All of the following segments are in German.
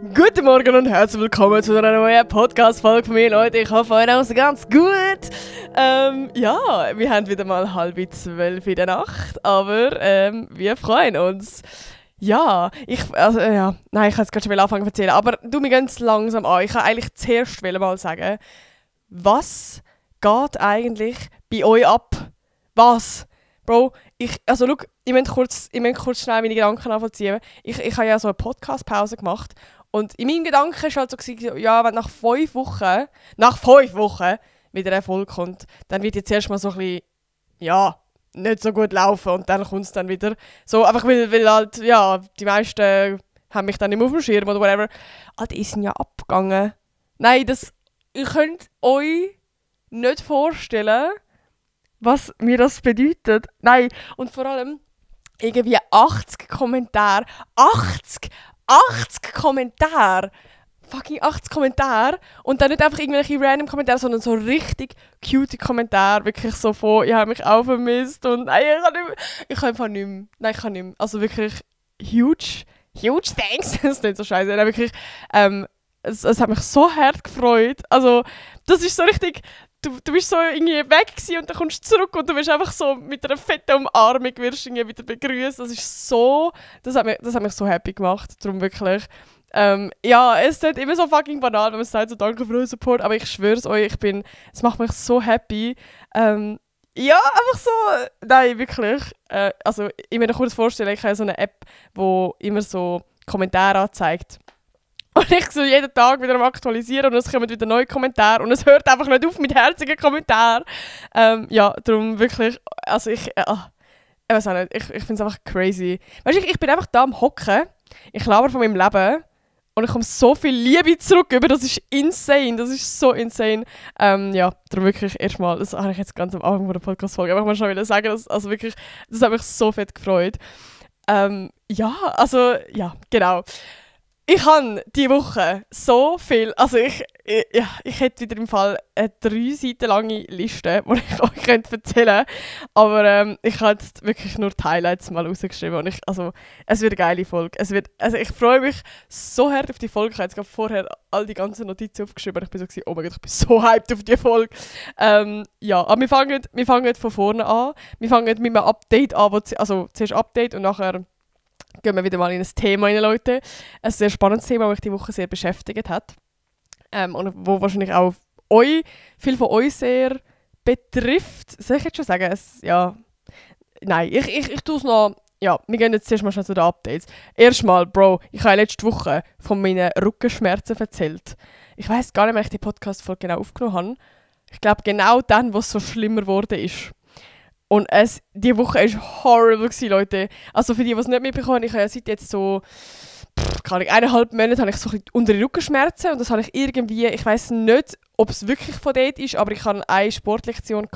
Guten Morgen und herzlich willkommen zu einer neuen Podcast-Folge von mir, Leute. Ich hoffe, euch ist ganz gut. Ja, wir haben wieder mal 11:30 in der Nacht, aber wir freuen uns. Ja, ich kann jetzt gerade schon anfangen zu erzählen, aber du, wir gehen langsam an. Ich kann eigentlich zuerst mal sagen, was geht eigentlich bei euch ab? Was? Bro, ich möchte kurz schnell meine Gedanken nachvollziehen. Ich habe ja so eine Podcast-Pause gemacht und in meinen Gedanken war es halt so, ja, wenn nach 5 Wochen wieder eine Folge kommt, dann wird jetzt erstmal so ein bisschen, ja, nicht so gut laufen und dann kommt es dann wieder. So, einfach weil halt, ja, die meisten haben mich dann nicht mehr auf dem Schirm oder whatever. Alter, die sind ja abgegangen. Nein, ihr könnt euch nicht vorstellen, was mir das bedeutet. Nein, und vor allem irgendwie 80 Kommentare. 80 Kommentare! Fucking 80 Kommentare. Und dann nicht einfach irgendwelche random Kommentare, sondern so richtig cute Kommentare. Wirklich so von, ich habe mich auch vermisst und nein, ich kann einfach nicht mehr. Nein, ich kann nicht mehr. Also wirklich huge thanks. Das ist nicht so scheiße. Nein, wirklich, es hat mich so hart gefreut. Also, das ist so richtig. Du bist so irgendwie weg gewesen und dann kommst du zurück und du wirst einfach so mit einer fetten Umarmung wirst irgendwie wieder begrüßt. Das hat mich so happy gemacht. Darum wirklich. Ja, es ist immer so fucking banal, wenn man sagt, so danke für euren Support, aber ich schwöre es euch, es macht mich so happy. Ja, einfach so, nein, wirklich. Also, ich mir kurz vorstellen, ich habe so eine App, wo immer so Kommentare anzeigt. Und ich so jeden Tag wieder am Aktualisieren und es kommen wieder neue Kommentare und es hört einfach nicht auf mit herzigen Kommentaren. Ja, darum wirklich, also ich weiß auch nicht, ich finde es einfach crazy. Weißt du, ich bin einfach da am Hocken, ich laber von meinem Leben und ich komme so viel Liebe zurück über, das ist insane, das ist so insane. Ja, darum wirklich erstmal, das habe ich jetzt ganz am Anfang von der Podcast-Folge einfach mal schon sagen, das hat mich so fett gefreut. Ja, also, ja, genau. Ich habe diese Woche so viel, also ich hätte wieder im Fall eine 3 Seiten lange Liste, die ich euch erzählen könnte, aber ich habe jetzt wirklich nur die Highlights mal rausgeschrieben und es wird eine geile Folge. Ich freue mich so hart auf die Folge, ich habe jetzt gerade vorher all die ganzen Notizen aufgeschrieben und ich bin so, oh mein Gott, ich bin so hyped auf die Folge. Ja, aber wir fangen von vorne an, wir fangen mit einem Update an, also zuerst Update und nachher gehen wir wieder mal in ein Thema rein, Leute. Ein sehr spannendes Thema, das mich diese Woche sehr beschäftigt hat. Und wo wahrscheinlich auch viel von euch sehr betrifft. Soll ich jetzt schon sagen? Nein, ich tue es noch. Ja, wir gehen jetzt zuerst mal schnell zu den Updates. Erstmal, Bro, ich habe letzte Woche von meinen Rückenschmerzen erzählt. Ich weiss gar nicht, wenn ich die Podcast-Folge genau aufgenommen habe. Ich glaube, genau dann, wo es so schlimmer geworden ist. Und diese Woche war horrible, Leute. Also für die es nicht mitbekommen haben, ich habe ja seit jetzt so, 1,5 Monate habe ich so ein bisschen untere Rückenschmerzen. Und das habe ich irgendwie, ich weiss nicht, ob es wirklich von dort ist, aber ich hatte eine Sportlektion,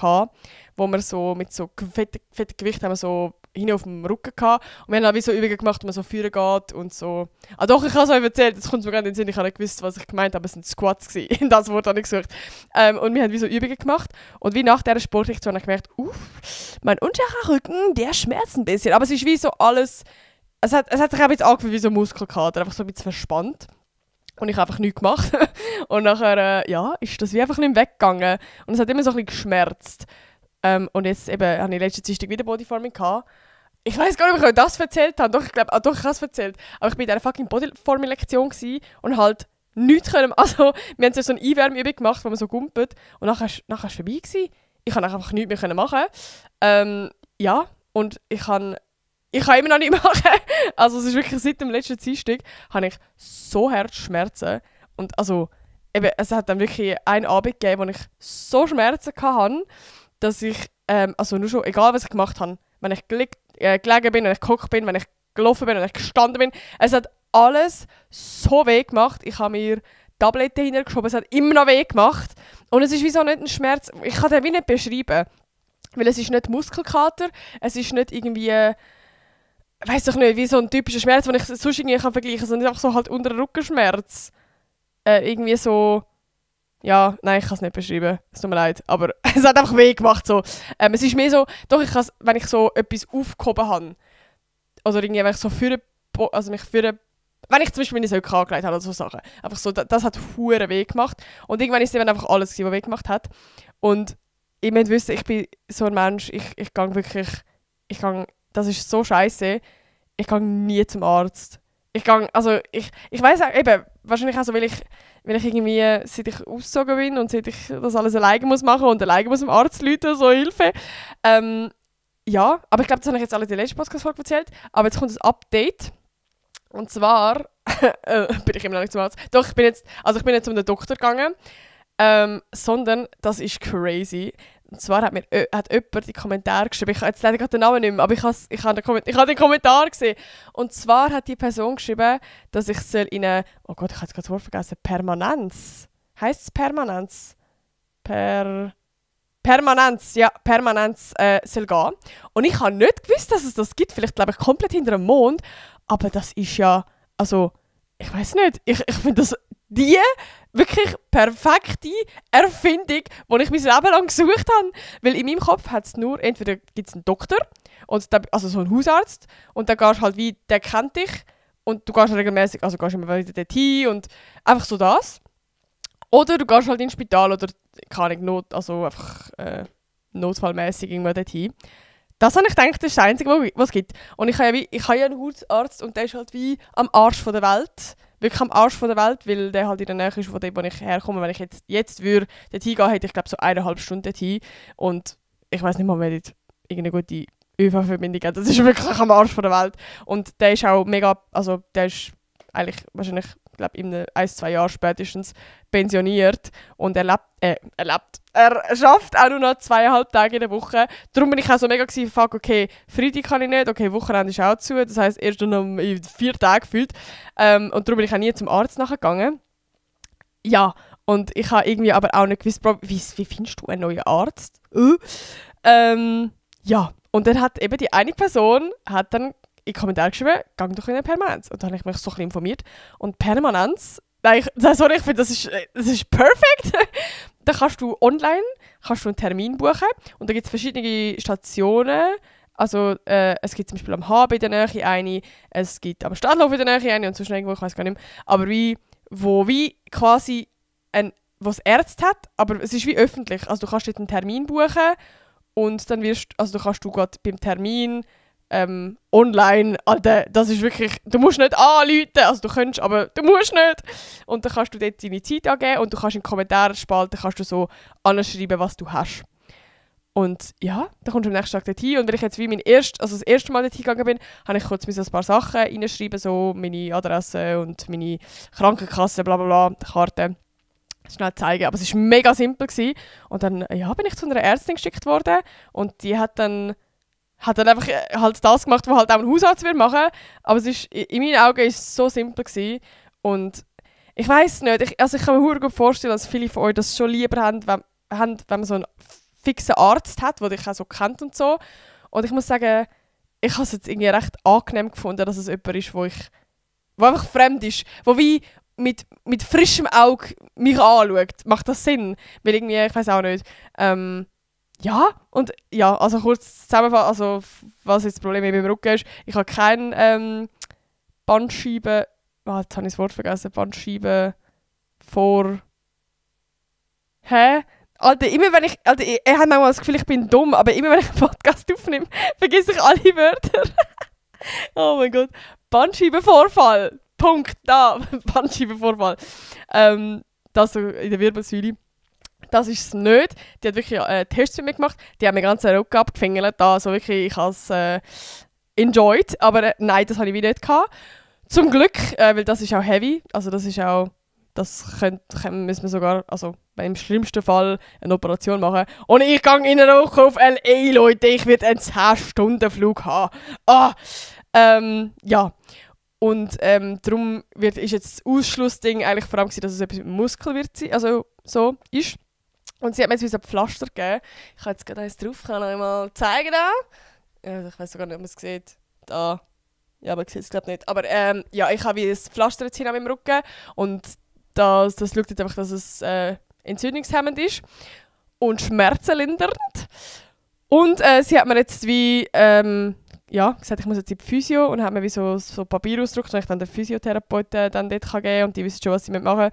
wo wir so mit so fetten Gewicht haben wir so hin auf dem Rücken gehabt. Und wir haben halt wie so Übungen gemacht, wo man so führen geht und so. Ah doch, ich habe es euch erzählt, jetzt kommt es mir gerade in den Sinn, ich habe nicht gewusst, was ich gemeint habe, es sind Squats gewesen. Das Wort habe ich gesucht. Und wir haben wie so Übungen gemacht. Und wie nach dieser Sportlektion habe ich gemerkt, mein unterer Rücken, der schmerzt ein bisschen. Aber es ist wie so alles, es hat sich auch jetzt angefühlt wie so ein Muskelkater, einfach so ein bisschen verspannt. Und ich habe einfach nichts gemacht. Und nachher, ist das wie einfach nicht mehr weggegangen. Und es hat immer so ein bisschen geschmerzt. Und jetzt eben habe ich letzte Dienstag wieder Bodyforming gehabt. Ich weiß gar nicht, ob ich euch das erzählt habe. Doch, ich glaube, ich habe es erzählt. Aber ich war in dieser fucking Bodyforming-Lektion und halt nichts können. Also, wir haben so eine Einwärmübung gemacht, wo man so gumpelt. Und nachher war es vorbei gewesen. Ich konnte einfach nichts mehr machen. Ja, und ich kann immer noch nichts machen. Also, es ist wirklich seit dem letzten Dienstag habe ich so Herzschmerzen. Und also, eben, es hat dann wirklich einen Abend gegeben, wo ich so Schmerzen hatte, dass ich, also nur schon, egal was ich gemacht habe, wenn ich gelegen bin, wenn ich gehockt bin, wenn ich gelaufen bin, wenn ich gestanden bin, es hat alles so weh gemacht. Ich habe mir Tabletten hintergeschoben, es hat immer noch weh gemacht. Und es ist wie so nicht ein Schmerz, ich kann den wie nicht beschreiben. Weil es ist nicht Muskelkater, es ist nicht irgendwie, weiss doch nicht, wie so ein typischer Schmerz, den ich sonst irgendwie vergleichen kann, sondern einfach so halt unter Rückenschmerz. Irgendwie so, ja, nein, ich kann es nicht beschreiben, es tut mir leid, aber es hat einfach weh gemacht. So. Es ist mehr so, doch, wenn ich so etwas aufgehoben habe, oder irgendwie, wenn ich so mich wenn ich zum Beispiel meine Socken angelegt habe oder so Sachen. Einfach so, das hat hure weh gemacht. Und irgendwann ist es eben einfach alles, was weh gemacht hat. Und ich möchte wissen, ich bin so ein Mensch, ich gehe wirklich, das ist so scheiße, ich gehe nie zum Arzt. Ich weiss auch, eben, wahrscheinlich auch so, weil ich irgendwie, seit ich ausgezogen bin und seit ich das alles alleine muss machen und alleine muss dem Arzt rufen, so Hilfe. Ja, aber ich glaube, das habe ich jetzt alle in der letzten Podcast-Folge erzählt. Aber jetzt kommt ein Update. Und zwar bin ich immer noch nicht zum Arzt. Doch, ich bin jetzt zum Doktor gegangen. Sondern, das ist crazy. Und zwar hat jemand die Kommentare geschrieben. Ich habe jetzt leider gerade den Namen nicht mehr, aber ich habe den Kommentar gesehen. Und zwar hat die Person geschrieben, dass ich soll in eine, oh Gott, ich habe jetzt gerade das Wort vergessen, Permanenz. Heisst es Permanenz? Permanenz soll gehen. Und ich habe nicht gewusst, dass es das gibt. Vielleicht glaube ich komplett hinter dem Mond. Aber das ist ja, also, ich weiß nicht. Ich finde das die wirklich perfekte Erfindung, die ich mein Leben lang gesucht habe. Weil in meinem Kopf hat es nur, entweder gibt es einen Doktor, also so einen Hausarzt, und dann gehst halt wie, der kennt dich, und du gehst regelmäßig, also gehst immer wieder dorthin und einfach so das. Oder du gehst halt ins Spital oder keine Ahnung, einfach notfallmäßig irgendwo dorthin. Das habe ich gedacht, das ist das Einzige, was es gibt. Und ich habe ja einen Hausarzt und der ist halt wie am Arsch von der Welt. Wirklich am Arsch von der Welt, weil der halt in der Nähe ist von dem, wo ich herkomme. Wenn ich jetzt würde dorthin gehen, hätte ich glaube so 1,5 Stunden dorthin. Und ich weiß nicht mal, wer dort irgendeine gute ÖV-Verbindung hat. Das ist wirklich am Arsch von der Welt. Und der ist auch mega, also der ist eigentlich wahrscheinlich, ich glaube, in 1-2 Jahren spätestens pensioniert. Und er schafft auch nur noch 2,5 Tage in der Woche. Darum bin ich auch so mega gewesen, fuck, okay, Freitag kann ich nicht, okay, Wochenende ist auch zu. Das heisst, erst noch 4 Tage gefühlt. Und darum bin ich auch nie zum Arzt nachgegangen. Ja, und ich habe irgendwie aber auch nicht gewusst, wie findest du einen neuen Arzt? Ja, und dann hat eben die eine Person hat dann in den Kommentaren geschrieben, geh doch in eine Permanenz. Und dann habe ich mich so ein bisschen informiert. Und Permanenz, ich finde, das ist perfekt. Da kannst du online einen Termin buchen und da gibt es verschiedene Stationen. Also es gibt zum Beispiel am HB in der Nähe eine, es gibt am Stadthof in der Nähe eine und so schnell irgendwo, ich weiß gar nicht mehr. Aber wo quasi was Ärzte hat, aber es ist wie öffentlich. Also du kannst dort einen Termin buchen und dann kannst du gerade beim Termin online, Alter, das ist wirklich, du musst nicht anrufen, also du könntest, aber du musst nicht. Und dann kannst du dort deine Zeit angeben und du kannst in die Kommentarspalten so anschreiben, was du hast. Und ja, dann kommst du am nächsten Tag dorthin und weil ich jetzt wie das erste Mal dorthin gegangen bin, habe ich kurz ein paar Sachen reinschreiben, so meine Adresse und meine Krankenkasse, bla bla bla, Karte. Schnell zeigen, aber es war mega simpel gewesen. Und dann bin ich zu einer Ärztin geschickt worden und die hat dann einfach halt das gemacht, was halt auch ein Hausarzt machen. Aber in meinen Augen war es so simpel gewesen. Und ich weiss nicht, ich kann mir gut vorstellen, dass viele von euch das schon lieber haben, wenn man so einen fixen Arzt hat, der dich auch so kennt und so. Und ich muss sagen, ich habe es jetzt irgendwie recht angenehm gefunden, dass es jemand ist, der einfach fremd ist, der wie mit frischem Auge mich anschaut. Macht das Sinn? Weil irgendwie, ich weiß auch nicht. Also kurz zusammenfassen, also was jetzt das Problem mit meinem Rücken ist. Ich habe keine Bandscheiben... jetzt habe ich das Wort vergessen. Bandscheiben vor... Alter, ich habe manchmal das Gefühl, ich bin dumm, aber immer wenn ich einen Podcast aufnehme, vergesse ich alle Wörter. Oh mein Gott. Bandscheibenvorfall. Punkt. Da. Bandscheibenvorfall. Das so in der Wirbelsäule. Das ist es nicht. Die hat wirklich Tests mit mir gemacht. Die haben mir ganz den Rücken abgefingert. Also wirklich, ich habe es enjoyed. Aber nein, das habe ich wieder nicht gehabt. Zum Glück, weil das ist auch heavy. Also das ist auch... müssen wir sogar, also im schlimmsten Fall, eine Operation machen. Und ich gehe in eine Woche auf L.A., Leute. Ich werde einen 10-Stunden-Flug haben. Ja. Und darum ist jetzt das Ausschlussding eigentlich vor allem, dass es etwas mit dem Muskel wird sein, also so ist. Und sie hat mir jetzt ein Pflaster gegeben. Ich habe jetzt gerade eins drauf, kann ich euch mal zeigen da. Ich weiß sogar nicht, ob man es sieht. Da. Ja, aber ich sehe es glaube nicht. Aber ja, ich habe wie ein Pflaster jetzt hier an meinem Rücken und das schaut jetzt einfach, dass es entzündungshemmend ist und schmerzenlindernd. Und sie hat mir jetzt wie ja, gesagt, ich muss jetzt in die Physio und habe mir wie so Papier ausgedruckt, und ich dann den Physiotherapeuten dann dort geben kann und die wissen schon, was sie machen müssen.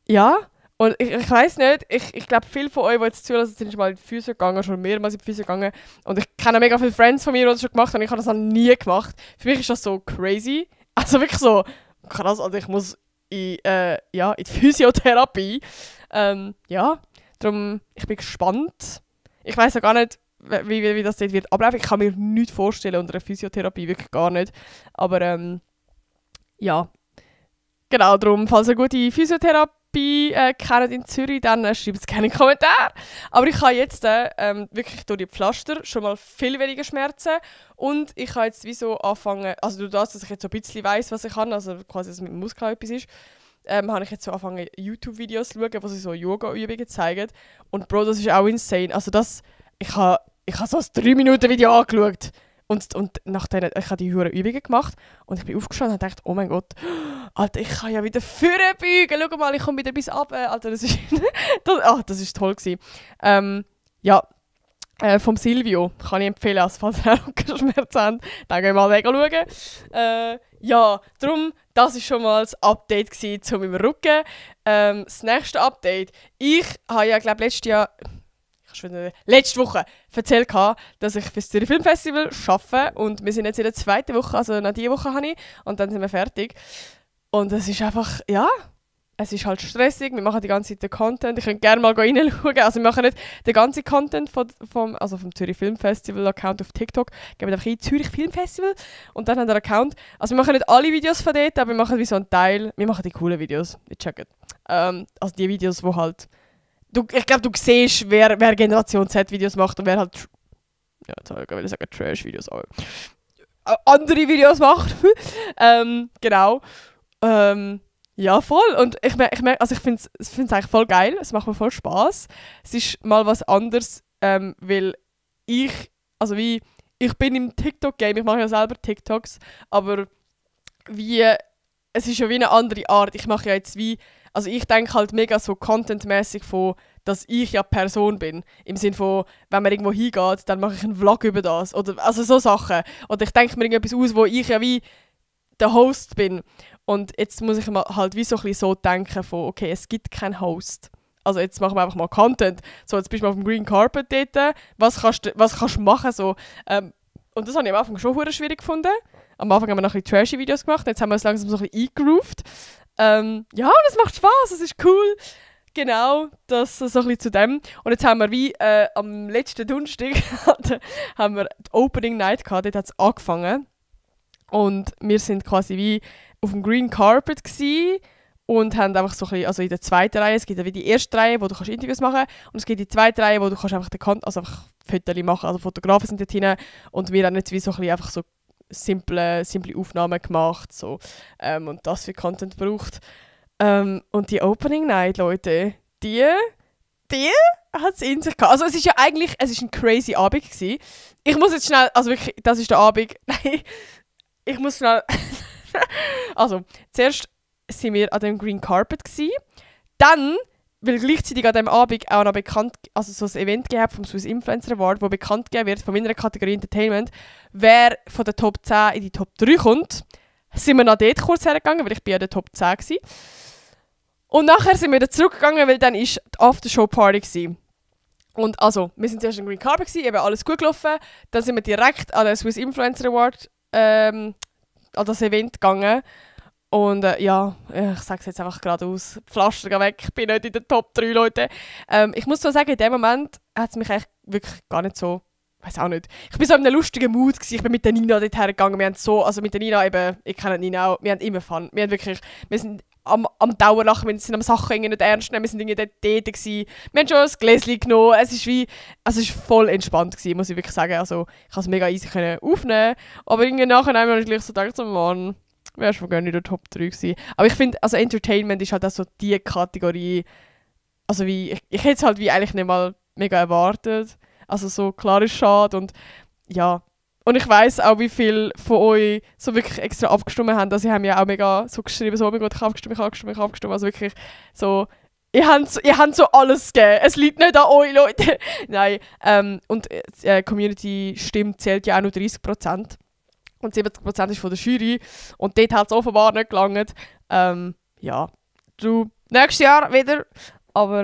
Ja, und ich weiss nicht, ich glaube, viele von euch, die jetzt zulassen, sind schon mal in die Physio gegangen, schon mehrmals in die Physio gegangen. Und ich kenne mega viele Friends von mir, die das schon gemacht haben, und ich habe das noch nie gemacht. Für mich ist das so crazy. Also wirklich so krass, also ich muss in die Physiotherapie. Ja, darum, ich bin gespannt. Ich weiss ja gar nicht, wie das dort wird ablaufen. Ich kann mir nichts vorstellen unter einer Physiotherapie, wirklich gar nicht. Aber ja, genau, darum, falls ihr gute Physiotherapie kennt in Zürich, dann schreibt es gerne in den Kommentar. Aber ich habe jetzt wirklich durch die Pflaster schon mal viel weniger Schmerzen und ich habe jetzt wie so angefangen, also durch das, dass ich jetzt so ein bisschen weiss, was ich kann, also quasi, dass mit dem Muskel etwas ist, habe ich jetzt so angefangen, YouTube-Videos zu schauen, wo sie so Yoga-Übungen zeigen. Und Bro, das ist auch insane. Also ich habe so ein 3-Minuten-Video angeschaut. Und nachdem, ich habe die Übungen gemacht und ich bin aufgestanden und dachte, oh mein Gott, Alter, ich kann ja wieder vorbeugen. Schau mal, ich komme wieder bis runter. Alter, das ist toll gewesen. Ja, vom Silvio kann ich empfehlen, also falls ihr Rückenschmerzen habt, dann gehen wir mal schauen. Ja, darum, das war schon mal das Update zu meinem Rücken. Das nächste Update. Ich habe ja, glaube letzte Woche erzählt, dass ich für das Zürich Filmfestival arbeite und wir sind jetzt in der zweiten Woche, also noch diese Woche habe ich und dann sind wir fertig. Und es ist einfach, ja, es ist halt stressig, wir machen die ganze Zeit den Content. Ich könnte gerne mal reinschauen, also wir machen nicht den ganzen Content vom Zürich Filmfestival Account auf TikTok, geben einfach ein Zürich Filmfestival und dann haben wir einen Account. Also wir machen nicht alle Videos von dort, aber wir machen wie so einen Teil, wir machen die coolen Videos, wir checken. Also die Videos, wo halt ich glaube, du siehst, wer Generation Z-Videos macht und wer halt, ja, jetzt will ich sagen Trash-Videos, aber andere Videos macht. Genau. Ja, voll. Und ich merke, also ich finde es eigentlich voll geil. Es macht mir voll Spass. Es ist mal was anderes, weil ich bin im TikTok-Game, ich mache ja selber TikToks, aber es ist ja wie eine andere Art. Ich mache ja jetzt also ich denke halt mega so contentmäßig von, dass ich ja Person bin. Im Sinne von, wenn man irgendwo hingeht, dann mache ich einen Vlog über das. Oder, also so Sachen. Oder ich denke mir irgendetwas aus, wo ich ja wie der Host bin. Und jetzt muss ich mal halt wie so ein bisschen so denken von, okay, es gibt keinen Host. Also jetzt machen wir einfach mal Content. So, jetzt bist du mal auf dem Green Carpet dort. Was kannst du machen? So, und das habe ich am Anfang schon verdammt schwierig gefunden. Am Anfang haben wir noch ein bisschen trashy Videos gemacht. Jetzt haben wir uns langsam so ein bisschen eingegroovt. Ja, und es macht Spass, es ist cool. Genau, das so ein bisschen zu dem. Und jetzt haben wir wie am letzten Donnerstag haben wir die Opening Night gehabt, dort hat es angefangen. Und wir sind quasi wie auf dem Green Carpet gewesen und haben einfach so ein bisschen, also in der zweiten Reihe, es gibt ja wie die erste Reihe, wo du kannst Interviews machen kannst, und es gibt die zweite Reihe, wo du kannst einfach einfach Fotos machen, also Fotografen sind dort hinein und wir haben jetzt wie so ein bisschen einfach so simple Aufnahmen gemacht, so, und das für Content braucht. Und die Opening Night, Leute, die hat es in sich gehabt. Also es ist ja eigentlich, es ist ein crazy Abend gewesen. Ich muss jetzt schnell, also wirklich, das ist der Abend, nein, ich muss schnell, also zuerst sind wir an dem Green Carpet gewesen. Dann, weil gleichzeitig an diesem Abend auch noch also so ein Event gegeben vom Swiss Influencer Award, wo bekannt gegeben wird von meiner Kategorie Entertainment, wer von der Top 10 in die Top 3 kommt, sind wir nach dort kurz hergegangen, weil ich bin ja der Top 10 gewesen. Und nachher sind wir wieder zurückgegangen, weil dann war die Aftershow-Party gewesen. Und also, wir sind zuerst am Green Carpet gewesen, eben alles gut gelaufen. Dann sind wir direkt an den Swiss Influencer Award, an das Event gegangen. Und ja, ich sage es jetzt einfach geradeaus, Pflaster geh weg, ich bin nicht in den Top 3, Leute. Ich muss zwar sagen, in dem Moment hat es mich eigentlich wirklich gar nicht so, weiß auch nicht. Ich bin so in einem lustigen Mood gewesen. Ich bin mit der Nina dort hergegangen, wir haben so, also mit der Nina eben, ich kenne Nina auch, wir haben immer Fun. Wir sind am Dauerlachen, wir sind am Sachen irgendwie nicht ernst nehmen, wir sind irgendwie dort gewesen. Wir haben schon ein Gläschen genommen, es ist voll entspannt gewesen, muss ich wirklich sagen. Also ich konnte es mega easy aufnehmen, aber irgendwie nachher habe ich gleich so gedacht, so Mann, wärst du gar nicht in der Top 3 gewesen. Aber ich finde, also Entertainment ist halt auch so die Kategorie, also wie, ich hätte es halt wie eigentlich nicht mal mega erwartet. Also so, klar ist schade und ja. Und ich weiss auch, wie viele von euch so wirklich extra abgestimmt haben. Also, sie haben ja auch mega so geschrieben, so, oh mein Gott, ich habe abgestimmt. Also wirklich so, ihr habt so alles gegeben. Es liegt nicht an euch, Leute. Nein, und Community-Stimme zählt ja auch nur 30%. und 70% ist von der Jury. Und dort hat es offenbar nicht gelangt. Ja, du, nächstes Jahr wieder. Aber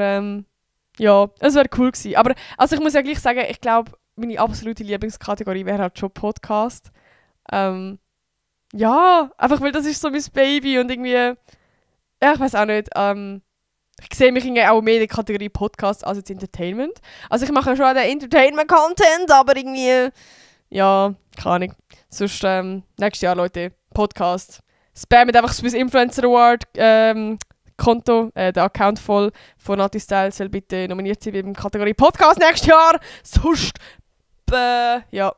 ja, es wäre cool gewesen. Aber also ich muss ja gleich sagen, ich glaube, meine absolute Lieblingskategorie wäre halt schon Podcast. Ja, einfach weil das ist so mein Baby und irgendwie, ja, ich weiß auch nicht, ich sehe mich irgendwie auch mehr in der Kategorie Podcast als jetzt Entertainment. Also ich mache ja schon den Entertainment-Content, aber irgendwie, ja, keine Ahnung. Sonst, nächstes Jahr, Leute, Podcast. Spammt einfach das Influencer Award Konto, der Account voll von Nati Style soll bitte nominiert sein beim Kategorie Podcast nächstes Jahr. Sonst, ja,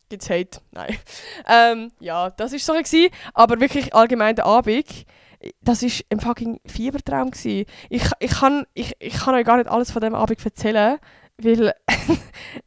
gibt's Hate. Nein. Ja, das war so gewesen. Aber wirklich allgemein der Abend, das war ein fucking Fiebertraum gewesen. Ich kann euch gar nicht alles von dem Abend erzählen, weil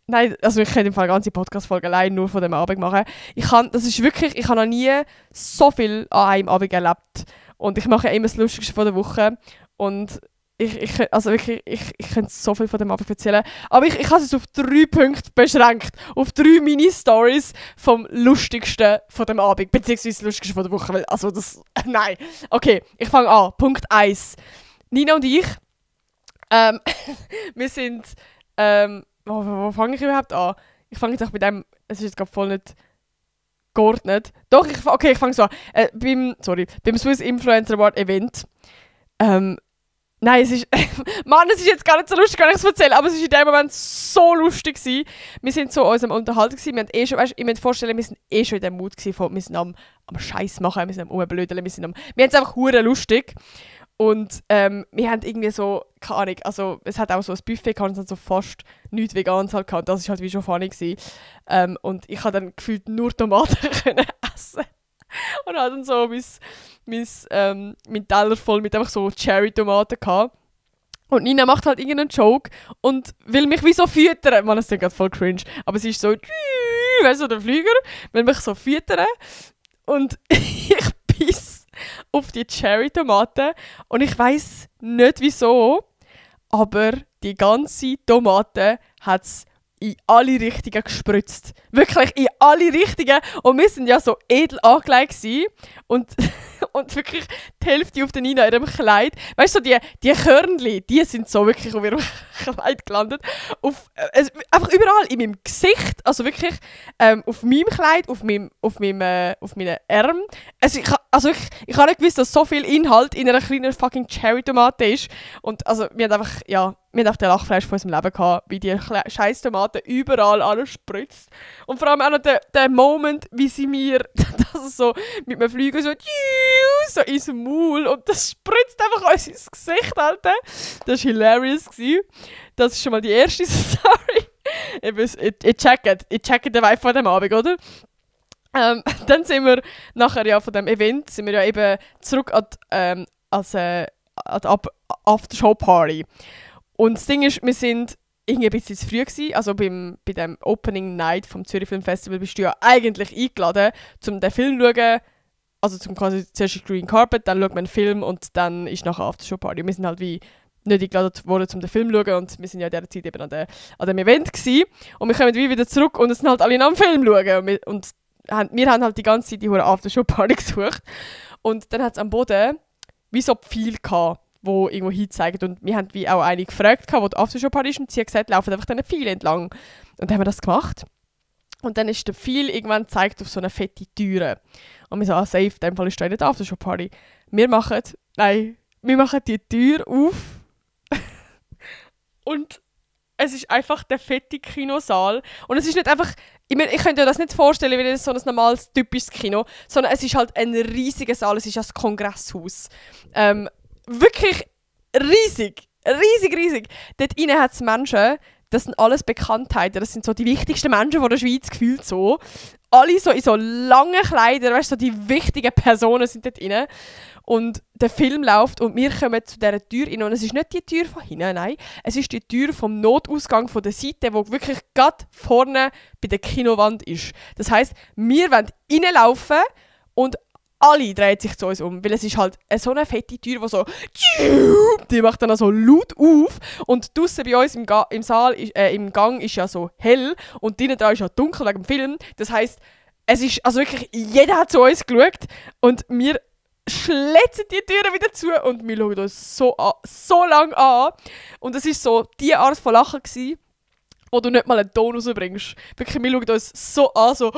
nein, also ich könnte im Fall eine ganze Podcast-Folge allein nur von dem Abend machen. Ich habe noch nie so viel an einem Abend erlebt. Und ich mache ja immer das Lustigste von der Woche. Und ich könnte so viel von dem Abend erzählen. Aber ich habe es auf 3 Punkte beschränkt. Auf 3 Mini-Stories vom Lustigsten von dem Abend. Beziehungsweise das Lustigste von der Woche. Weil, also das, nein. Okay, ich fange an. Punkt 1. Nina und ich, wir sind, wo fange ich überhaupt an? Ich fange jetzt auch bei dem, es ist jetzt gerade voll nicht geordnet. Doch, ich fange so an. Beim Swiss Influencer Award Event. Nein, es ist Mann, es ist jetzt gar nicht so lustig, kann ich es erzählen, aber es war in dem Moment so lustig gewesen. Wir sind so uns am Unterhalten gewesen. Wir haben schon, weißt, ich muss mir vorstellen, wir sind schon in dem Mut gewesen, wir sind am Scheiß machen, wir sind am Rumblödeln, wir haben es einfach hure lustig. Und wir haben irgendwie so, keine Ahnung, also es hat auch so ein Buffet gehabt und es hat so fast nichts Veganes halt gehabt. Das war halt wie schon funny gewesen. Und ich konnte dann gefühlt nur Tomaten können essen. Und hatte dann so mein Teller voll mit einfach so Cherry-Tomaten gehabt. Und Nina macht halt irgendeinen Joke und will mich wie so füttern. Man, das ist gerade voll cringe. Aber sie ist so, weißt du, der Flüger, will mich so füttern. Und ich biss auf die Cherry-Tomaten. Und ich weiss nicht wieso, aber die ganze Tomate hat es in alle Richtungen gespritzt. Wirklich in alle Richtungen. Und wir waren ja so edel angelegt und wirklich die Hälfte auf der Nina in ihrem Kleid. Weißt du, die Körnchen, die sind so wirklich auf ihrem Kleid gelandet. Einfach überall in meinem Gesicht. Also wirklich auf meinem Kleid, auf meinen Armen. Also ich habe nicht gewusst, dass so viel Inhalt in einer kleinen fucking Cherry-Tomate ist. Und also wir haben einfach den Lachfleisch von unserem Leben gehabt, wie die scheiß Tomaten überall alles spritzt. Und vor allem auch noch der Moment, wie sie mir das so mit einem Flüger so ins Maul und das spritzt einfach uns ins Gesicht, Alter. Das war hilarious. Das ist schon mal die erste Story. Ich checke den Vibe von dem Abend, oder? Dann sind wir nachher ja von dem Event ja eben zurück an die After-Show-Party. Und das Ding ist, wir sind irgendwie ein bisschen zu früh gewesen. Also bei dem Opening Night vom Zürich Film Festival bist du ja eigentlich eingeladen, um den Film zu schauen. Also zum quasi zuerst Green Carpet, dann schaut man einen Film und dann ist nachher Aftershow-Party. Wir sind halt wie nicht eingeladen worden, um den Film zu schauen und wir sind ja in dieser Zeit eben an dem Event gewesen. Und wir kommen wieder zurück und es sind halt alle nach dem Film schauen. Und wir haben halt die ganze Zeit die Aftershow-Party gesucht. Und dann hat es am Boden wie so Pfeile gehabt, die irgendwo hinzeigen. Und wir haben wie auch eine gefragt, wo die Aftershow-Party ist, und sie hat gesagt, laufen einfach diese Pfeile entlang. Und dann haben wir das gemacht. Und dann ist der Pfeil irgendwann gezeigt auf so eine fette Türe. Und wir so, safe, in dem Fall ist da nicht die Aftershow-Party. Wir machen die Tür auf. Und es ist einfach der fette Kinosaal. Und es ist nicht einfach, ich könnte mir das nicht vorstellen, wie so ein normales, typisches Kino, sondern es ist halt ein riesiger Saal, es ist ein Kongresshaus. Wirklich riesig. Riesig. Dort innen hat es Menschen, das sind alles Bekanntheiten, das sind so die wichtigsten Menschen von der Schweiz, gefühlt so. Alle so in so langen Kleidern, weißt du, so die wichtigen Personen sind dort drin. Und der Film läuft und wir kommen zu dieser Tür rein. Und es ist nicht die Tür von hinten, nein. Es ist die Tür vom Notausgang von der Seite, wo wirklich gerade vorne bei der Kinowand ist. Das heisst, wir wollen reinlaufen und alle drehen sich zu uns um, weil es ist halt so eine fette Tür, die so die macht dann so laut auf und draussen bei uns im Saal, im Gang ist ja so hell und drinnen dran ist ja dunkel wegen dem Film. Das heisst, es ist, also wirklich, jeder hat zu uns geschaut und wir schlitzen die Türen wieder zu und wir schauen uns so lange an. Und es war so die Art von Lachen gewesen, wo du nicht mal einen Ton rausbringst. Wirklich, wir schauen uns so an, so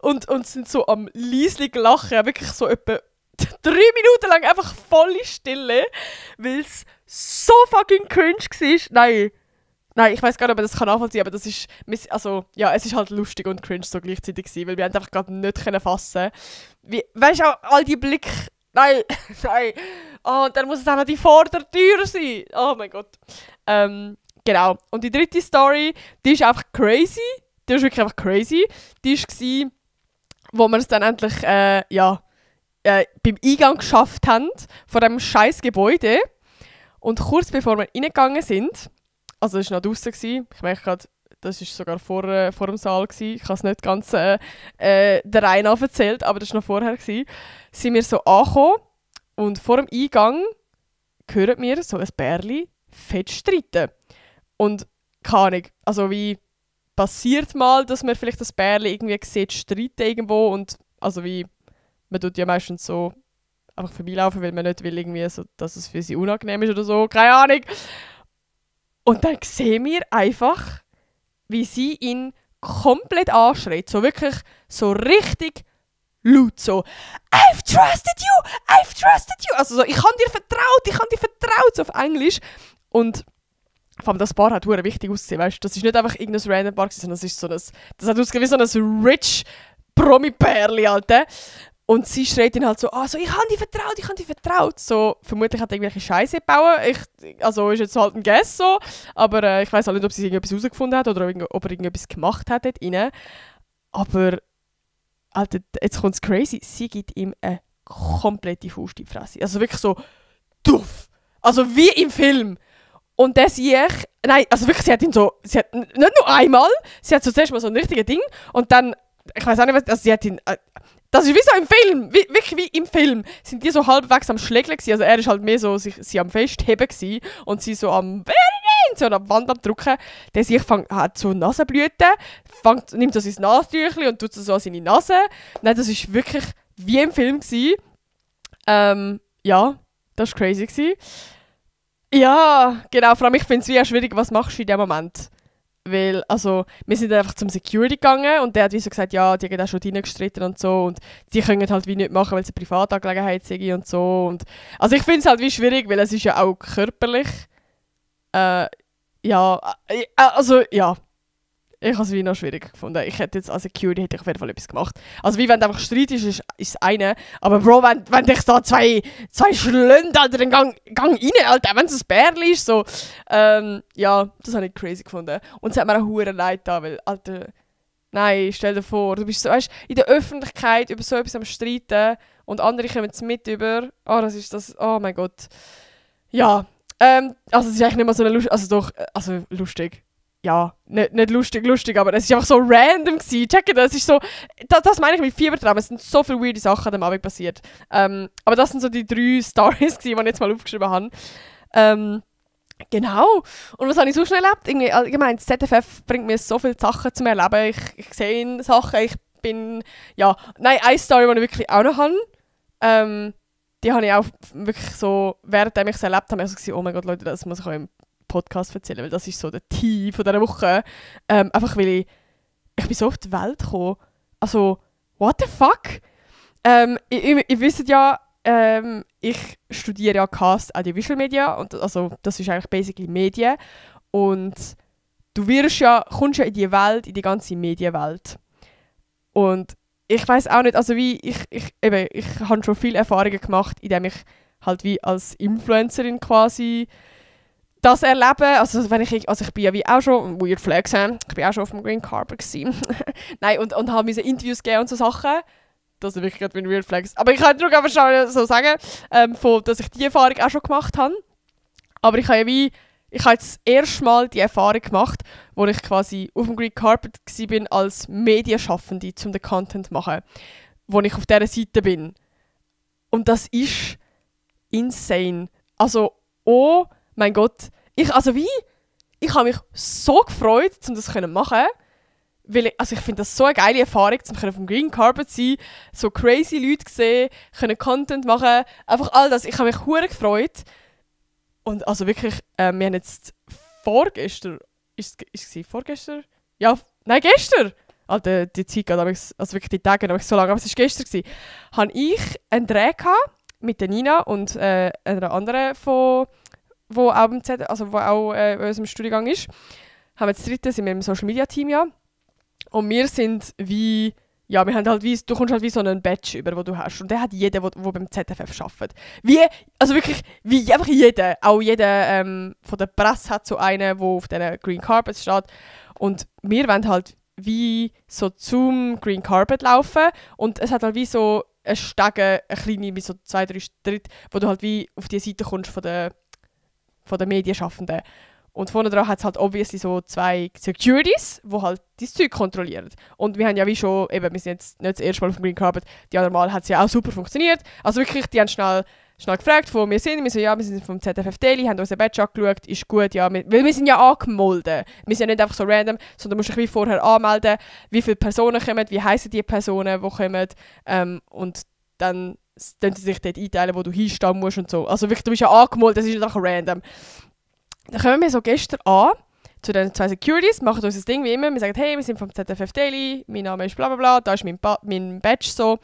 und sind so am leislich lachen. Wirklich so etwa 3 Minuten lang einfach volle Stille, weil es so fucking cringe war. Nein, ich weiß gar nicht, ob man das nachvollziehen kann, aber das ist, also, ja, es ist halt lustig und cringe so gleichzeitig gewesen, weil wir einfach gerade nicht fassen können. Weißt du, auch all die Blicke, nein, oh, und dann muss es auch noch die Vordertür sein. Oh mein Gott. Genau. Und die dritte Story, die ist einfach crazy. Die ist wirklich einfach crazy. Die war, wo wir es dann endlich, beim Eingang geschafft haben, von diesem scheiß Gebäude. Und kurz bevor wir reingegangen sind, also es war noch draussen, ich merke gerade, das war sogar vor dem Saal, ich habe es nicht ganz der Reihe nach erzählt, aber das war noch vorher, sind wir so angekommen und vor dem Eingang hören wir so ein Bärli fett streiten. Und keine Ahnung, also wie passiert mal, dass man vielleicht das Bärli irgendwie sieht streiten irgendwo und also wie, man tut ja meistens so einfach vorbeilaufen, weil man nicht will irgendwie so, dass es für sie unangenehm ist oder so, keine Ahnung. Und dann sehen wir einfach, wie sie ihn komplett anschreit. So wirklich, so richtig laut. So, I've trusted you! Also so, ich habe dir vertraut, so auf Englisch. Und vor allem das Bar hat verdammt wichtig ausgesehen, weißt du? Das ist nicht einfach irgendein random Bar, sondern das ist so ein, das hat ausgesehen wie so ein rich Promi-Pärli, Alter. Und sie schreit ihn halt so, so, ich habe dir vertraut. So, vermutlich hat er irgendwelche Scheiße gebaut. Also ist jetzt halt ein Guess so. Aber ich weiß halt nicht, ob sie irgendetwas herausgefunden hat oder ob er irgendetwas gemacht hat dort rein. Aber, Alter, jetzt kommt es crazy. Sie gibt ihm eine komplette Faust in die Fresse. Also wirklich so, duff. Also wie im Film. Und der nein, also wirklich, sie hat nicht nur einmal, sie hat so zuerst mal so ein richtiges Ding und dann, ich weiß auch nicht, was, also sie hat ihn, das ist wie so im Film, wirklich wie im Film, sind die so halbwegs am Schlägeln gewesen. Also er ist halt mehr so, sie am Festheben gewesen und sie so am so an der Wand am drücken. Der sich hat so Nasenblüten, nimmt so sein Nasentüchli und tut so an seine Nase. Nein, das ist wirklich wie im Film gewesen. Ja, das war crazy gewesen. Ja, genau, vor allem ich finde es wie auch schwierig, was machst du in dem Moment? Weil, also, wir sind einfach zum Security gegangen und der hat wie so gesagt, ja, die haben auch schon reingestritten und so und die können halt wie nicht machen, weil es eine Privatangelegenheit sei und so. Und, also ich finde es halt wie schwierig, weil es ist ja auch körperlich. Also, ja. Ich habe es wie noch schwierig gefunden. Ich hätte jetzt als Security hätte ich auf jeden Fall etwas gemacht. Also wie wenn du einfach streitest, ist das eine. Aber Bro, wenn dich da zwei Schlönder, Alter, den Gang rein, Alter, wenn es ein Bärli ist, so. Ja, das habe ich crazy gefunden. Und es hat mir auch hure leid da, weil, Alter, nein, stell dir vor, du bist so, weißt, in der Öffentlichkeit über so etwas am Streiten und andere kommen es mit über. Oh mein Gott. Ja, also es ist eigentlich nicht mal so eine lustig. Ja, nicht lustig, aber es war einfach so random gewesen. Check das ist so, das meine ich mit Fiebertraum. Es sind so viele weirde Sachen an dem Abend passiert. Aber das sind so die 3 Stories, die ich jetzt mal aufgeschrieben habe. Genau. Und was habe ich so schnell erlebt? Irgendwie, allgemein, das ZFF bringt mir so viele Sachen zum Erleben. Ich sehe Sachen, eine Story, die ich wirklich auch noch habe. Die habe ich auch wirklich so, währenddem ich es erlebt habe, also oh mein Gott, Leute, das muss ich euch im Podcast erzählen, weil das ist so der Tee von dieser Woche. Einfach weil ich bin so auf die Welt gekommen. Also, what the fuck? Ihr wisst ja, ich studiere ja Cast Audiovisual Media und also das ist eigentlich basically Medien und du kommst ja in die Welt, in die ganze Medienwelt. Und ich weiß auch nicht, also wie ich habe schon viele Erfahrungen gemacht, indem ich halt wie als Influencerin quasi das erleben, also ich bin ja wie auch schon, weird flex, ich bin auch schon auf dem Green Carpet gewesen. Nein, und habe mir Interviews gegeben und so Sachen. Das ist wirklich gerade wie ein weird flex. Aber ich kann nur aber schon so sagen, dass ich die Erfahrung auch schon gemacht habe. Aber ich habe jetzt das erste Mal die Erfahrung gemacht, wo ich quasi auf dem Green Carpet war als Medienschaffende, um den Content zu machen, wo ich auf dieser Seite bin. Und das ist insane. Also, oh mein Gott, ich habe mich so gefreut, um das zu machen, weil ich finde das so eine geile Erfahrung, zu auf dem Green Carpet sein, so crazy Leute sehen, können Content machen, einfach all das. Ich habe mich hure gefreut. Und also wirklich, wir haben jetzt vorgestern, ist es vorgestern? Ja, nein, gestern! Alter, die Zeit geht, also wirklich die Tage noch so lange, aber es war gestern gewesen, habe ich einen Dreh gehabt mit der Nina und einer anderen, wo auch im also wo auch in unserem Studiengang ist. Haben wir das dritte, sind wir im Social Media Team, ja. Und wir sind wie, ja, wir haben halt wie, du kommst halt wie so einen Badge über, den du hast. Und der hat jeder, der beim ZFF arbeitet. Wie, also wirklich, wie einfach jeder. Auch jeder von der Presse hat so einen, der auf diesen Green Carpets steht. Und wir wollen halt wie so zum Green Carpet laufen. Und es hat halt wie so eine Stege, eine kleine, wie so 2-3 Schritte, wo du halt wie auf die Seite kommst von der Medienschaffenden. Und vorne dran hat es halt obviously so 2 Securities, die halt dein Zeug kontrollieren. Und wir haben ja wie schon, eben, wir sind jetzt nicht das erste Mal auf dem Green Carpet, die anderen Mal hat es ja auch super funktioniert. Also wirklich, die haben schnell gefragt, wo wir sind. Wir so, ja, wir sind vom ZFF Daily, haben unser Badge angeschaut, ist gut, ja. Weil wir sind ja angemeldet. Wir sind ja nicht einfach so random, sondern du musst dich wie vorher anmelden, wie viele Personen kommen, wie heissen die Personen, die kommen. Und dann sie sich dort einteilen, wo du hinstehen musst und so. Also wirklich, du bist ja angemeldet, das ist nicht einfach random. Dann kommen wir so gestern an, zu den 2 Securities, machen uns das Ding wie immer. Wir sagen, hey, wir sind vom ZFF Daily, mein Name ist bla bla bla, da ist mein Badge so.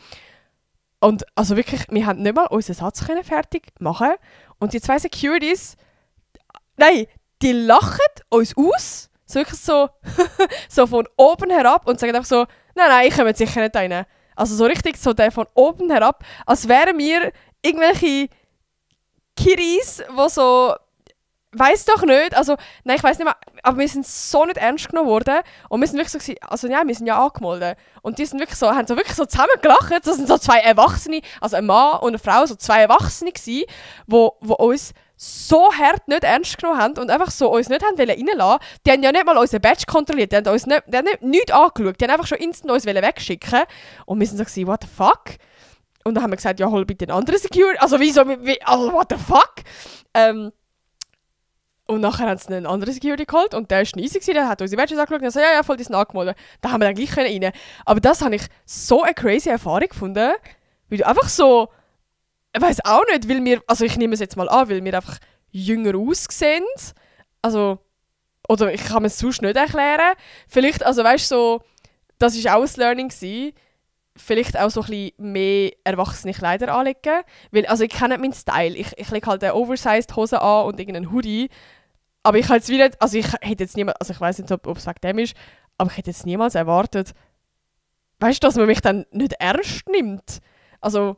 Und also wirklich, wir haben nicht mal unseren Satz fertig machen. Und die 2 Securities, nein, die lachen uns aus, so wirklich so, so von oben herab und sagen einfach so, nein, ich komme jetzt sicher nicht rein. Also so richtig so der von oben herab, als wären wir irgendwelche Kiris, die so, weiss doch nicht, also, nein, ich weiss nicht mehr, aber wir sind so nicht ernst genommen worden und wir sind wirklich so gewesen, also ja, wir sind ja angemeldet und die sind wirklich so, haben so wirklich so zusammen gelacht, das sind so 2 Erwachsene, also ein Mann und eine Frau, so 2 Erwachsene gewesen, wo uns so hart nicht ernst genommen haben und einfach so uns nicht haben reinlassen wollen. Die haben ja nicht mal unseren Badge kontrolliert, die haben uns nichts angeschaut, die haben einfach schon instant uns wegschicken und wir sind so gewesen, what the fuck? Und dann haben wir gesagt, ja, hol bitte einen anderen Security, also wieso, also what the fuck? Und nachher haben sie einen anderen Security geholt und der war easy, der hat unsere Badges angeschaut und gesagt, ja, voll, die sind angemeldet. Da haben wir dann gleich rein. Aber das habe ich so eine crazy Erfahrung gefunden, weil du einfach so, ich weiss auch nicht, weil wir, also ich nehme es jetzt mal an, weil wir einfach jünger aussehen. Also, oder ich kann mir es sonst nicht erklären. Vielleicht, also weißt du, so, das war auch ein Learning gewesen, vielleicht auch so ein bisschen mehr erwachsene Kleider anlegen. Weil, also ich kenne meinen Style. Ich lege halt eine oversized Hose an und irgendeinen Hoodie. Aber ich jetzt wieder, also ich hätte jetzt niemals, also ich weiss nicht, ob es wegen dem ist, aber ich hätte jetzt niemals erwartet, weißt du, dass man mich dann nicht ernst nimmt. Also,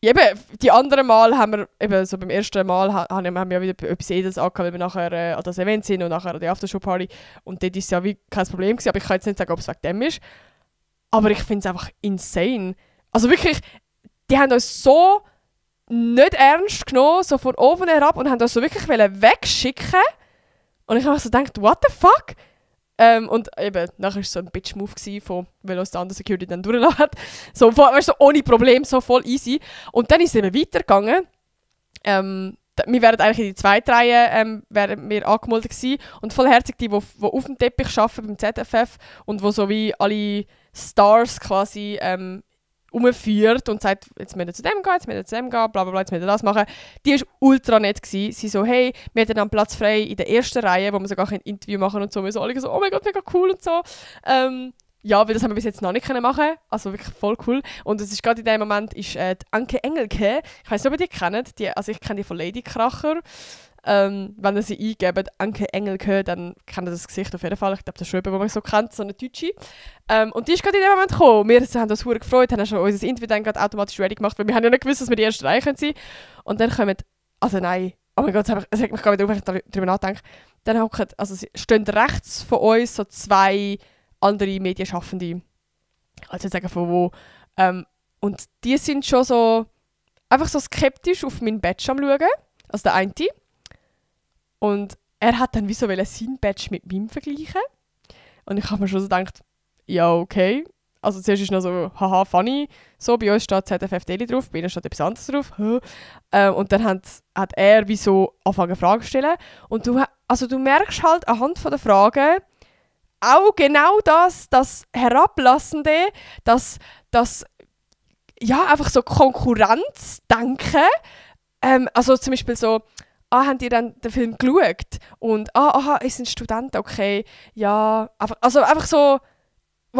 eben, die anderen Mal haben wir, eben so beim ersten Mal haben wir ja wieder etwas Edles angehabt, weil wir nachher an das Event sind und nachher an die Aftershow-Party. Und dort war es ja wie kein Problem gewesen, aber ich kann jetzt nicht sagen, ob es wegen dem ist. Aber ich finde es einfach insane. Also wirklich, die haben uns so nicht ernst genommen, so von oben herab und haben uns so wirklich wegschicken. Und ich habe so gedacht, what the fuck? Und eben, nachher war es so ein Bitch-Move, weil uns der andere Security dann durchgelassen hat. So, weißt du, so ohne Problem, so voll easy. Und dann ist es eben weitergegangen. Wir wären eigentlich in die zweite Reihe wären wir angemeldet gewesen. Und vollherzig die auf dem Teppich arbeiten beim ZFF und wo so wie alle Stars quasi umführt und sagt, jetzt müssen wir zu dem gehen, jetzt müssen wir zu dem gehen, bla bla bla, jetzt müssen wir das machen. Die war ultra nett gewesen. Sie so, hey, wir hatten dann Platz frei in der ersten Reihe, wo wir sogar ein Interview machen und so. Wir so alle so, oh mein Gott, mega cool und so. Ja, weil das haben wir bis jetzt noch nicht machen können. Also wirklich voll cool. Und es ist gerade in dem Moment ist die Anke Engelke, ich weiss nicht, ob ihr die kennt, also ich kenne die von Lady Kracher. Wenn ihr sie eingebt, Anke Engelke, dann kennt ihr das Gesicht auf jeden Fall. Ich glaube, das ist schon jemand, den man so kennt, so eine Deutsche. Und die ist gerade in dem Moment gekommen. Wir haben uns sehr gefreut, haben schon unser Interview dann gerade automatisch ready gemacht, weil wir haben ja nicht gewusst, dass wir die erste Reihe sein können. Und dann kommen, also nein, oh mein Gott, es regt mich gar nicht auf, wenn ich darüber nachdenke. Dann hocken, also stehen rechts von uns so 2 andere Medienschaffende. Also sagen von wo. Und die sind schon so, einfach so skeptisch auf meinen Badge am schauen. Also der eine. Und er hat dann wie so sein Badge mit meinem vergleichen. Und ich habe mir schon so gedacht, ja, okay. Also zuerst ist noch so, haha, funny. So, bei uns steht ZFF Daily drauf, bei ihnen steht etwas anderes drauf. Und dann hat er wie so angefangen Fragen zu stellen. Und du merkst halt anhand der Fragen, auch genau das Herablassende, das ja, einfach so Konkurrenzdenken. Also zum Beispiel so, haben die dann den Film geschaut? Und, aha, ist ein Student, okay, ja. Einfach so,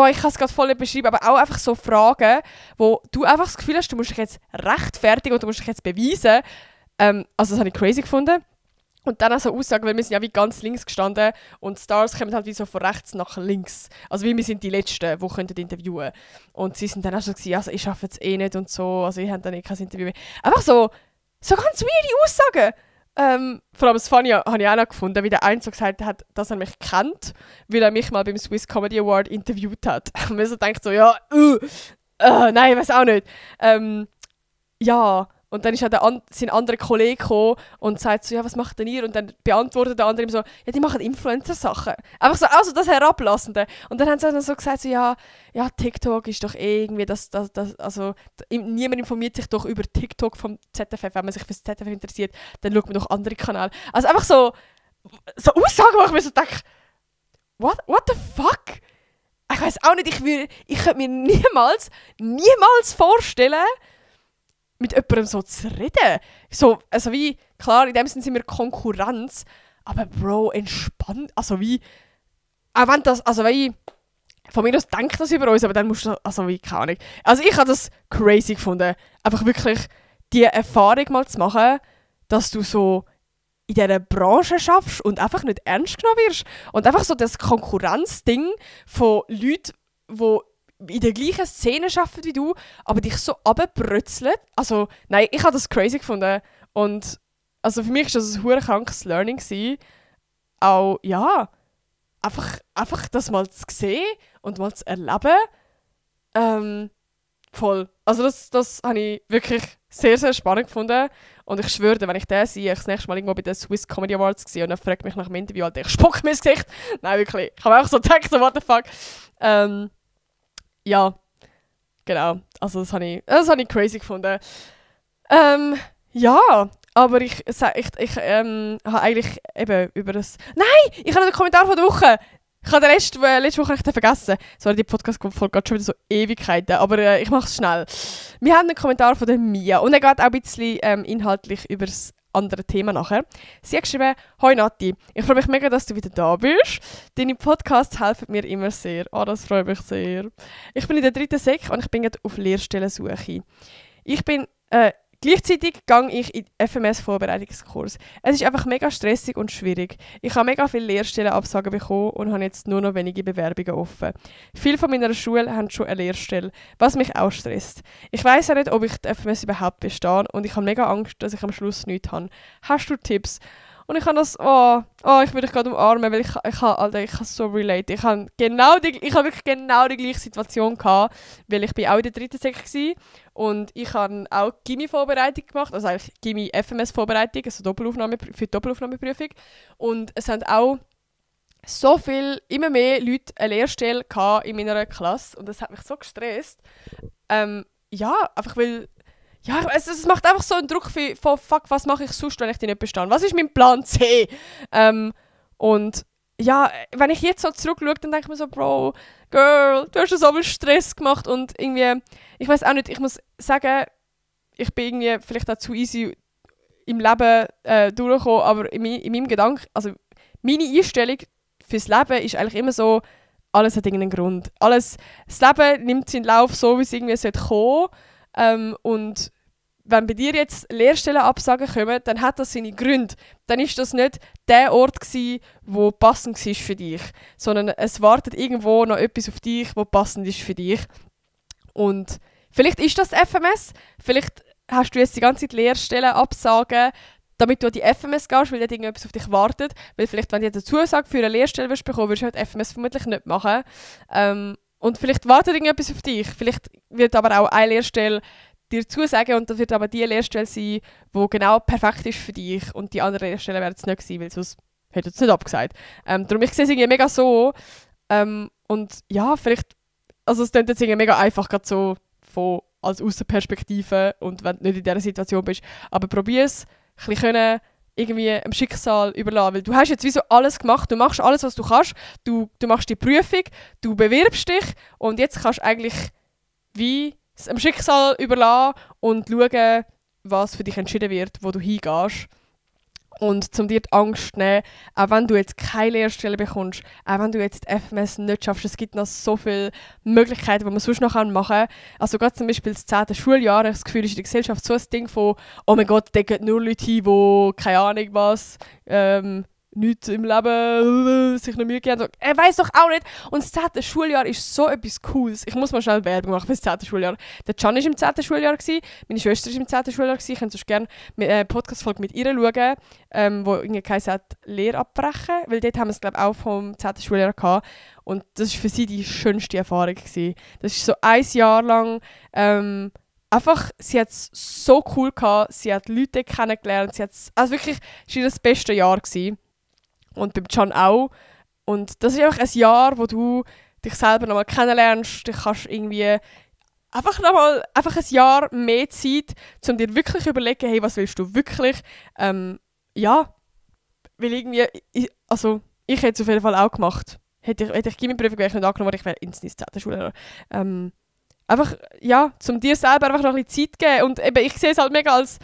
ich kann es gerade voll nicht beschreiben, aber auch einfach so Fragen, wo du einfach das Gefühl hast, du musst dich jetzt rechtfertigen und du musst dich jetzt beweisen. Also das habe ich crazy gefunden. Und dann auch so Aussagen, weil wir sind ja wie ganz links gestanden und Stars kommen halt wie so von rechts nach links. Also wie wir sind die Letzten, die könnten interviewen. Und sie sind dann auch so gewesen, also ich schaffe es eh nicht und so, also ich habe dann eh kein Interview mehr. Einfach so ganz weirde Aussagen. Vor allem das Funny habe ich auch noch gefunden, wie der eine so gesagt hat, dass er mich kennt, weil er mich mal beim Swiss Comedy Award interviewt hat. Und man so denkt so, ja, nein, ich weiß auch nicht. Ja. Und dann ist auch sein anderer Kollege gekommen und sagt so, ja, was macht denn ihr? Und dann beantwortet der andere ihm so, ja, die machen Influencer-Sachen. Einfach so, also das Herablassende. Und dann haben sie dann so gesagt, so, ja, TikTok ist doch irgendwie also niemand informiert sich doch über TikTok vom ZFF, wenn man sich für das ZFF interessiert, dann schaut man doch andere Kanäle. Also einfach so Aussagen, wo ich mir so denke, what the fuck? Ich weiß auch nicht, ich könnte mir niemals vorstellen, mit jemandem so zu reden. So, also wie, klar, in dem Sinne sind wir Konkurrenz, aber Bro, entspannt, also wie, auch wenn das, also wie, von mir aus denkt das über uns, aber dann musst du, also wie, keine Ahnung. Also ich habe das crazy gefunden, einfach wirklich die Erfahrung mal zu machen, dass du so in dieser Branche schaffst und einfach nicht ernst genommen wirst. Und einfach so das Konkurrenzding von Leuten, die in der gleichen Szene arbeiten wie du, aber dich so runterbrötzeln. Also, nein, ich habe das crazy gefunden. Und also für mich war das ein krankes Learning gewesen. Auch, ja, einfach das mal zu sehen und mal zu erleben. Voll. Also das habe ich wirklich sehr, sehr spannend gefunden. Und ich schwöre, wenn ich den sehe, ich das nächste Mal irgendwo bei den Swiss Comedy Awards gesehen und dann fragt mich nach dem Interview, Alter, ich spuck mir ins Gesicht. Nein, wirklich. Ich habe auch so gedacht, so, what the fuck. Ja, genau. Also das habe ich crazy gefunden. Ja, aber ich habe eigentlich eben über das... Nein! Ich habe den Kommentar von der Woche! Ich habe den letzte Woche echt vergessen. Sorry, die Podcast-Folge geht schon wieder so Ewigkeiten, aber ich mache es schnell. Wir haben einen Kommentar von der Mia und er geht auch ein bisschen inhaltlich über das andere Thema nachher. Sie hat geschrieben, «Hoi Nati, ich freue mich mega, dass du wieder da bist. Deine Podcasts helfen mir immer sehr.» Das freut mich sehr. «Ich bin in der 3. Sek und ich bin gerade auf Lehrstellensuche. Gleichzeitig gehe ich in FMS-Vorbereitungskurs. Es ist einfach mega stressig und schwierig. Ich habe mega viele Lehrstellenabsagen bekommen und habe jetzt nur noch wenige Bewerbungen offen. Viele von meiner Schule haben schon eine Lehrstelle, was mich auch stresst. Ich weiss ja nicht, ob ich die FMS überhaupt bestehe und ich habe mega Angst, dass ich am Schluss nichts habe. Hast du Tipps?» Und ich habe das, ich würde dich gerade umarmen, weil ich kann so relate. Ich habe wirklich genau die gleiche Situation gehabt, weil ich bin auch in der 3. Sek war und ich habe auch Gymi-Vorbereitung gemacht, also eigentlich Gymi-FMS-Vorbereitung, also für die Doppelaufnahmeprüfung. Und es haben auch so viel, immer mehr Leute eine Lehrstelle gehabt in meiner Klasse und das hat mich so gestresst. Einfach weil... Ja, es macht einfach so einen Druck von «Fuck, was mache ich sonst, wenn ich die nicht bestehe? Was ist mein Plan C?» Und ja, wenn ich jetzt so zurückschaue, dann denke ich mir so «Bro, Girl, du hast so viel Stress gemacht» und irgendwie, ich weiß auch nicht, ich muss sagen, ich bin irgendwie vielleicht auch zu easy im Leben durchgekommen, aber in meinem Gedanken, also meine Einstellung fürs Leben ist eigentlich immer so, alles hat irgendeinen Grund. Das Leben nimmt seinen Lauf so, wie es irgendwie kommen sollte. Und wenn bei dir jetzt Lehrstellenabsagen kommen, dann hat das seine Gründe. Dann ist das nicht der Ort gsi, wo passend war für dich, sondern es wartet irgendwo noch etwas auf dich, wo passend ist für dich. Und vielleicht ist das die FMS, vielleicht hast du jetzt die ganze Zeit Lehrstellenabsagen, damit du an die FMS gehst, weil dort irgendetwas auf dich wartet. Weil vielleicht, wenn du eine Zusage für eine Lehrstelle bekommen würdest du halt FMS vermutlich nicht machen. Und vielleicht wartet irgendetwas auf dich. Vielleicht wird aber auch eine Lehrstelle dir zusagen und das wird aber die Lehrstelle sein, die genau perfekt ist für dich und die andere Lehrstelle wäre es nicht gewesen, weil sonst hätte es nicht abgesagt. Darum, ich sehe es irgendwie mega so. Und ja, vielleicht, also es klingt jetzt irgendwie mega einfach gerade so als Aussenperspektive und wenn du nicht in dieser Situation bist, aber probier es, ein bisschen irgendwie dem Schicksal überlassen. Weil du hast jetzt wie so alles gemacht, du machst alles, was du kannst, du machst die Prüfung, du bewirbst dich und jetzt kannst du eigentlich wie es dem Schicksal überlassen und schauen, was für dich entschieden wird, wo du hingehst. Und um dir die Angst zu nehmen, auch wenn du jetzt keine Lehrstelle bekommst, auch wenn du jetzt die FMS nicht schaffst, es gibt noch so viele Möglichkeiten, die man sonst noch machen kann. Also gerade zum Beispiel das 10. Schuljahr, ich habe das Gefühl, ist in der Gesellschaft so ein Ding von «Oh mein Gott, da gehen nur Leute hin, die keine Ahnung was, nichts im Leben sich noch Mühe geben». So, er weiß doch auch nicht. Und das 10. Schuljahr ist so etwas Cooles. Ich muss mal schnell Werbung machen für das 10. Schuljahr. Der Can war im 10. Schuljahr, meine Schwester war im 10. Schuljahr. Ich könnte sonst gerne eine Podcast-Folge mit ihr schauen, wo irgendwie heisst, Lehre abbrechen. Weil dort haben wir es, glaube ich, auch vom 10. Schuljahr gehabt. Und das war für sie die schönste Erfahrung gewesen. Das ist so ein Jahr lang einfach, sie hat es so cool gehabt, sie hat Leute kennengelernt, also wirklich, es war das beste Jahr gewesen. Und beim Can auch. Und das ist einfach ein Jahr, wo du dich selber nochmal kennenlernst. Du kannst irgendwie einfach ein Jahr mehr Zeit, um dir wirklich zu überlegen, hey, was willst du wirklich? Ja, weil irgendwie, ich hätte es auf jeden Fall auch gemacht. Hätte ich Gimmi-Prüfung nicht angenommen, aber ich wäre ins 10. Schuljahr. Einfach, ja, um dir selber einfach noch ein bisschen Zeit zu geben. Und eben, ich sehe es halt mega als,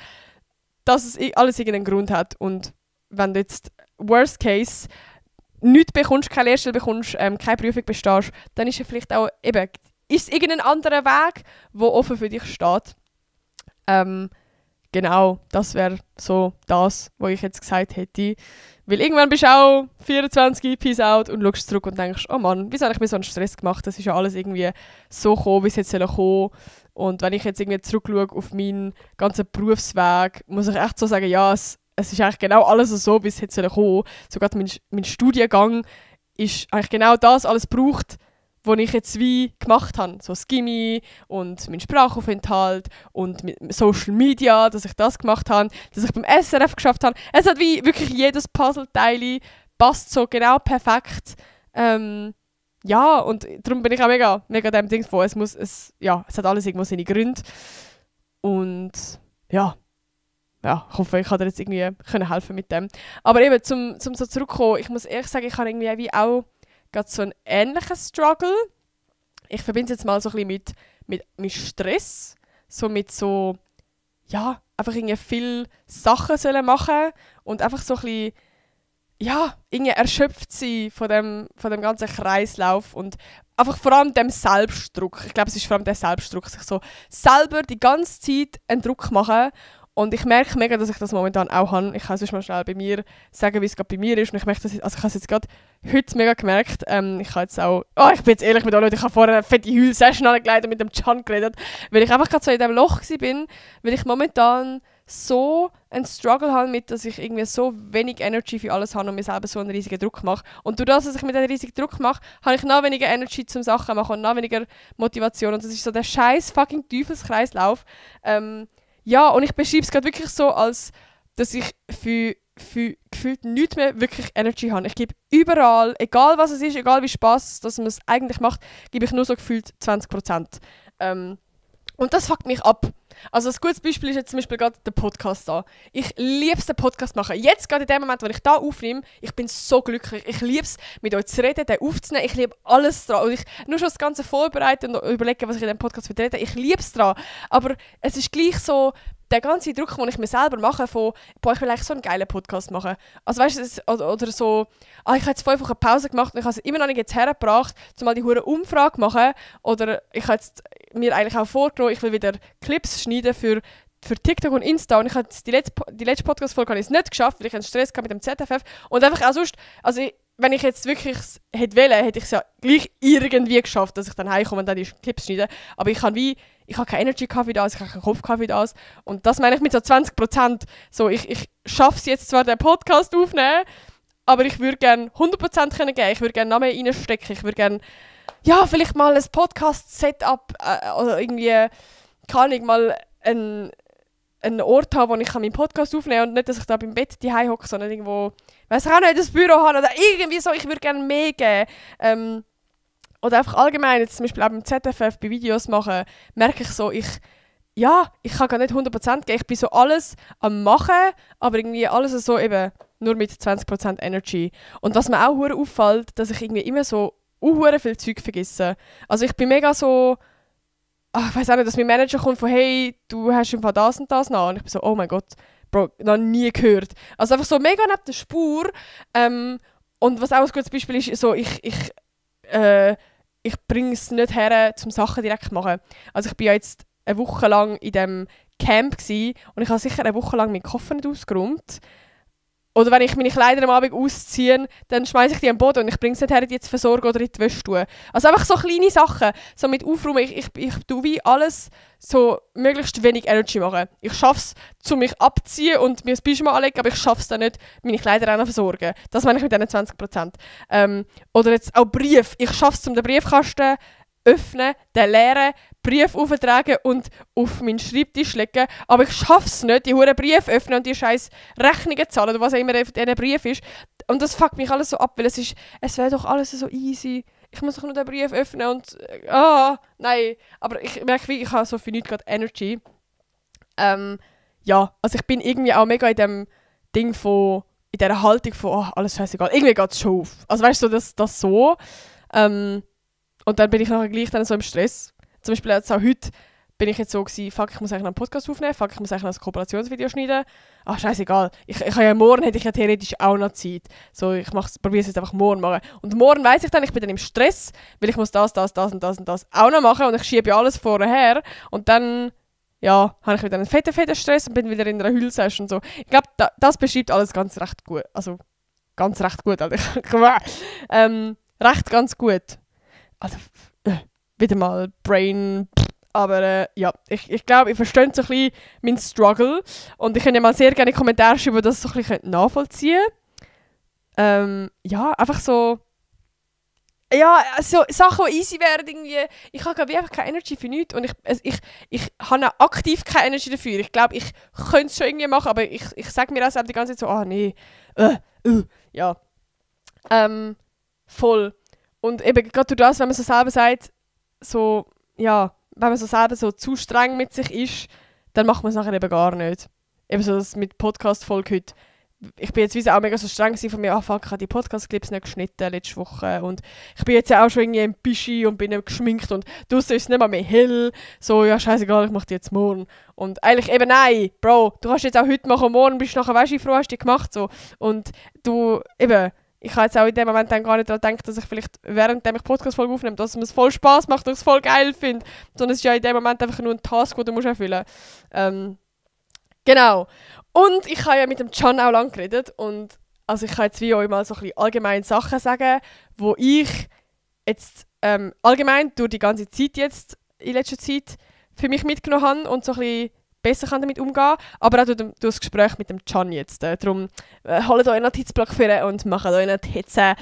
dass es alles irgendeinen Grund hat. Und wenn du jetzt Worst Case nichts bekommst, keine Lehrstelle bekommst, keine Prüfung bestehst, dann ist es vielleicht auch eben, ist es irgendein anderer Weg, der offen für dich steht. Genau, das wäre so das, was ich jetzt gesagt hätte. Weil irgendwann bist du auch 24, peace out und schaust zurück und denkst, oh Mann, wieso habe ich mir so einen Stress gemacht? Das ist ja alles irgendwie so gekommen, wie es jetzt kommen soll. Und wenn ich jetzt irgendwie zurückschaue auf meinen ganzen Berufsweg, muss ich echt so sagen, ja, es ist eigentlich genau alles so, wie es jetzt kommen soll. Sogar mein Studiengang ist eigentlich genau das alles gebraucht, was ich jetzt wie gemacht habe. So das Gimmi und mein Sprachaufenthalt und mit Social Media, dass ich das gemacht habe, dass ich beim SRF geschafft habe. Es hat wie wirklich jedes Puzzleteil passt so genau perfekt. Ja, und darum bin ich auch mega dem Ding von, es hat alles irgendwo seine Gründe. Und ja, ich hoffe, ich kann dir jetzt irgendwie helfen mit dem. Aber eben, zum so zurückkommen, ich muss ehrlich sagen, ich habe irgendwie wie auch gerade so einen ähnlichen Struggle. Ich verbinde es jetzt mal so ein bisschen mit Stress. So mit so, ja, einfach irgendwie viele Sachen sollen machen und einfach so ein bisschen, ja, irgendwie erschöpft sein von dem ganzen Kreislauf und einfach vor allem dem Selbstdruck. Ich glaube, es ist vor allem der Selbstdruck, sich so selber die ganze Zeit einen Druck machen. Und ich merke mega, dass ich das momentan auch habe. Ich kann sonst mal schnell bei mir sagen, wie es gerade bei mir ist. Und ich merke, ich habe es jetzt gerade heute mega gemerkt. Ich habe jetzt auch, ich bin jetzt ehrlich mit euch Leuten, ich habe vorher eine fette Heul-Session angelegt und mit dem Can geredet, weil ich einfach gerade so in diesem Loch war, weil ich momentan so einen Struggle habe mit, dass ich irgendwie so wenig Energy für alles habe und mir selber so einen riesigen Druck mache. Und durch das, dass ich mir diesen riesigen Druck mache, habe ich noch weniger Energy zum Sachen machen und noch weniger Motivation. Und das ist so der scheiß fucking Teufelskreislauf. Ja, und ich beschreibe es gerade wirklich so, als dass ich für gefühlt nichts mehr wirklich Energy habe. Ich gebe überall, egal was es ist, egal wie Spass dass man es eigentlich macht, gebe ich nur so gefühlt 20%. Und das fuckt mich ab. Also ein gutes Beispiel ist jetzt zum Beispiel gerade der Podcast da. Ich liebe es, den Podcast machen. Jetzt gerade in dem Moment, wenn ich da aufnehme, ich bin so glücklich. Ich liebe es, mit euch zu reden, den aufzunehmen. Ich liebe alles dran. Und ich nur schon das Ganze vorbereiten und überlegen, was ich in diesem Podcast rede. Ich liebe es dran. Aber es ist gleich so, der ganze Druck, den ich mir selber mache, von, ich will eigentlich so einen geilen Podcast machen. Also weißt du, oder so, ich habe jetzt 5 Wochen Pause gemacht und ich habe es immer noch nicht jetzt hergebracht, um mal die hure Umfrage zu machen. Oder ich habe jetzt mir eigentlich auch vorgenommen, ich will wieder Clips schneiden für TikTok und Insta. Und ich habe die letzte Podcast-Folge nicht geschafft, weil ich einen Stress hatte mit dem ZFF. Und einfach auch sonst, also wenn ich jetzt wirklich hätte wollen, hätte ich es ja gleich irgendwie geschafft, dass ich dann heimkomme und dann die Clips schneide. Aber ich habe keine Energy für das, ich habe keinen Kopf für das. Und das meine ich mit so 20%. So, ich schaffe es jetzt zwar, den Podcast aufzunehmen, aber ich würde gerne 100% geben können. Ich würde gerne noch mehr reinstecken. Ich würde gerne, ja, vielleicht mal ein Podcast-Setup oder irgendwie, keine Ahnung, mal einen Ort haben, wo ich meinen Podcast aufnehmen kann und nicht, dass ich da beim Bett daheim hocke, sondern irgendwo, weiss ich auch nicht, das Büro habe oder irgendwie so, ich würde gerne mehr geben. Oder einfach allgemein, jetzt zum Beispiel auch beim ZFF, bei Videos machen, merke ich so, ich ja, ich kann gar nicht 100% geben. Ich bin so alles am Machen, aber irgendwie alles so eben nur mit 20% Energy. Und was mir auch hure auffällt, dass ich irgendwie immer so hure viel Zeug vergesse. Also ich bin mega so, ich weiß auch nicht, dass mein Manager kommt von «Hey, du hast im Fall das und das nach». Und ich bin so «Oh mein Gott, Bro, noch nie gehört». Also einfach so mega neben der Spur. Und was auch ein gutes Beispiel ist, so ich bringe es nicht her, zum Sachen direkt zu machen. Also ich bin ja jetzt eine Woche lang in diesem Camp gsi und ich habe sicher eine Woche lang meinen Koffer nicht ausgeräumt. Oder wenn ich meine Kleider am Abend ausziehe, dann schmeiße ich die am Boden und ich bringe es nicht her, die zu versorgen oder in die Wäsche tun. Also einfach so kleine Sachen, so mit Aufräumen. Ich tue wie alles so möglichst wenig Energy machen. Ich schaffe es, mich abziehen und mir das Pyjama anlegen, aber ich schaffe es dann nicht, meine Kleider auch noch versorgen. Das meine ich mit diesen 20%. Oder jetzt auch Brief. Ich schaffe es, den Briefkasten öffnen, den leeren Brief auftragen und auf meinen Schreibtisch legen. Aber ich schaffe es nicht, die huren Briefe öffnen und die scheiß Rechnungen zahlen oder was auch immer in diesem Brief ist. Und das fuckt mich alles so ab, weil es wäre doch alles so easy. Ich muss doch nur den Brief öffnen und nein. Aber ich merke, ich habe so für nichts gerade Energy. Ja, also ich bin irgendwie auch mega in dem Ding von, in dieser Haltung von, alles scheißegal. Irgendwie geht es schon auf. Also weißt du, das so. Und dann bin ich nachher gleich dann so im Stress. Zum Beispiel jetzt auch heute bin ich jetzt so gewesen, fuck, ich muss eigentlich noch einen Podcast aufnehmen, fuck, ich muss eigentlich noch ein Kooperationsvideo schneiden. Ach, scheißegal. Morgen hätte ich ja theoretisch auch noch Zeit. So, probiere es jetzt einfach morgen machen. Und morgen weiss ich dann, ich bin dann im Stress, weil ich muss das und das auch noch machen und ich schiebe ja alles vorher. Und dann, ja, habe ich wieder einen fetten Stress und bin wieder in einer Heulsession und so. Ich glaube, das beschreibt alles ganz recht gut. Also, ganz recht gut. Also, ganz gut. Also, wieder mal Brain. Aber ja, ich glaube, ich verstehe so ein bisschen meinen Struggle. Und ich könnte ja mal sehr gerne Kommentare schreiben, das so ein bisschen nachvollziehen könnt. Ja, einfach so. Ja, so Sachen, die easy wären irgendwie. Ich habe einfach keine Energy für nichts. Und ich habe auch aktiv keine Energy dafür. Ich glaube, ich könnte es schon irgendwie machen, aber ich sage mir auch selbst die ganze Zeit so, nee. Ja. Voll. Und eben gerade durch das, wenn man so selber sagt, so, ja, wenn man so selber so zu streng mit sich ist, dann macht man es nachher eben gar nicht. Eben so das mit Podcast-Folge heute. Ich bin jetzt wie auch mega so streng von mir, fuck, ich habe die Podcast-Clips nicht geschnitten letzte Woche und ich bin jetzt ja auch schon irgendwie im Bischi und bin nicht geschminkt und draussen ist es nicht mal mehr hell. So, ja, scheißegal, ich mache die jetzt morgen. Und eigentlich eben, nein, Bro, du kannst jetzt auch heute machen, morgen bist du nachher, weißt du, wie froh hast du die gemacht, so. Und du, eben, ich habe jetzt auch in dem Moment dann gar nicht daran gedacht, dass ich vielleicht, während ich Podcast-Folge aufnehme, dass es mir voll Spass macht und ich es voll geil finde. Sondern es ist ja in dem Moment einfach nur ein Task, den du erfüllen musst. Genau. Und ich habe ja mit dem Can auch lange geredet. Und also ich kann jetzt wie euch mal so ein bisschen allgemeine Sachen sagen, wo ich jetzt allgemein durch die ganze Zeit jetzt, in letzter Zeit, für mich mitgenommen habe und so ein bisschen besser kann damit umgehen, aber auch durch das Gespräch mit dem Can jetzt. Darum holt euch einen Notizblock für und macht euch Notizen.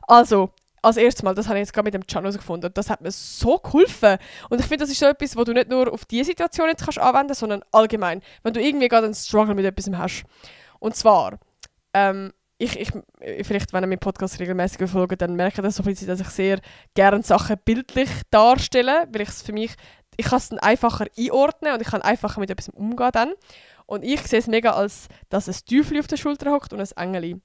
Also, als erstes Mal, das habe ich jetzt gerade mit dem Can herausgefunden. Das hat mir so geholfen. Und ich finde, das ist so etwas, wo du nicht nur auf diese Situation jetzt kannst anwenden kannst, sondern allgemein, wenn du irgendwie gerade einen Struggle mit etwas hast. Und zwar, vielleicht, wenn ihr meinen Podcast regelmäßig verfolgt, dann merkt ihr so ein bisschen, dass ich sehr gerne Sachen bildlich darstelle, weil ich kann es dann einfacher einordnen und ich kann einfacher mit etwas umgehen dann. Und ich sehe es mega als, dass ein Teufel auf der Schulter hockt und ein Engel.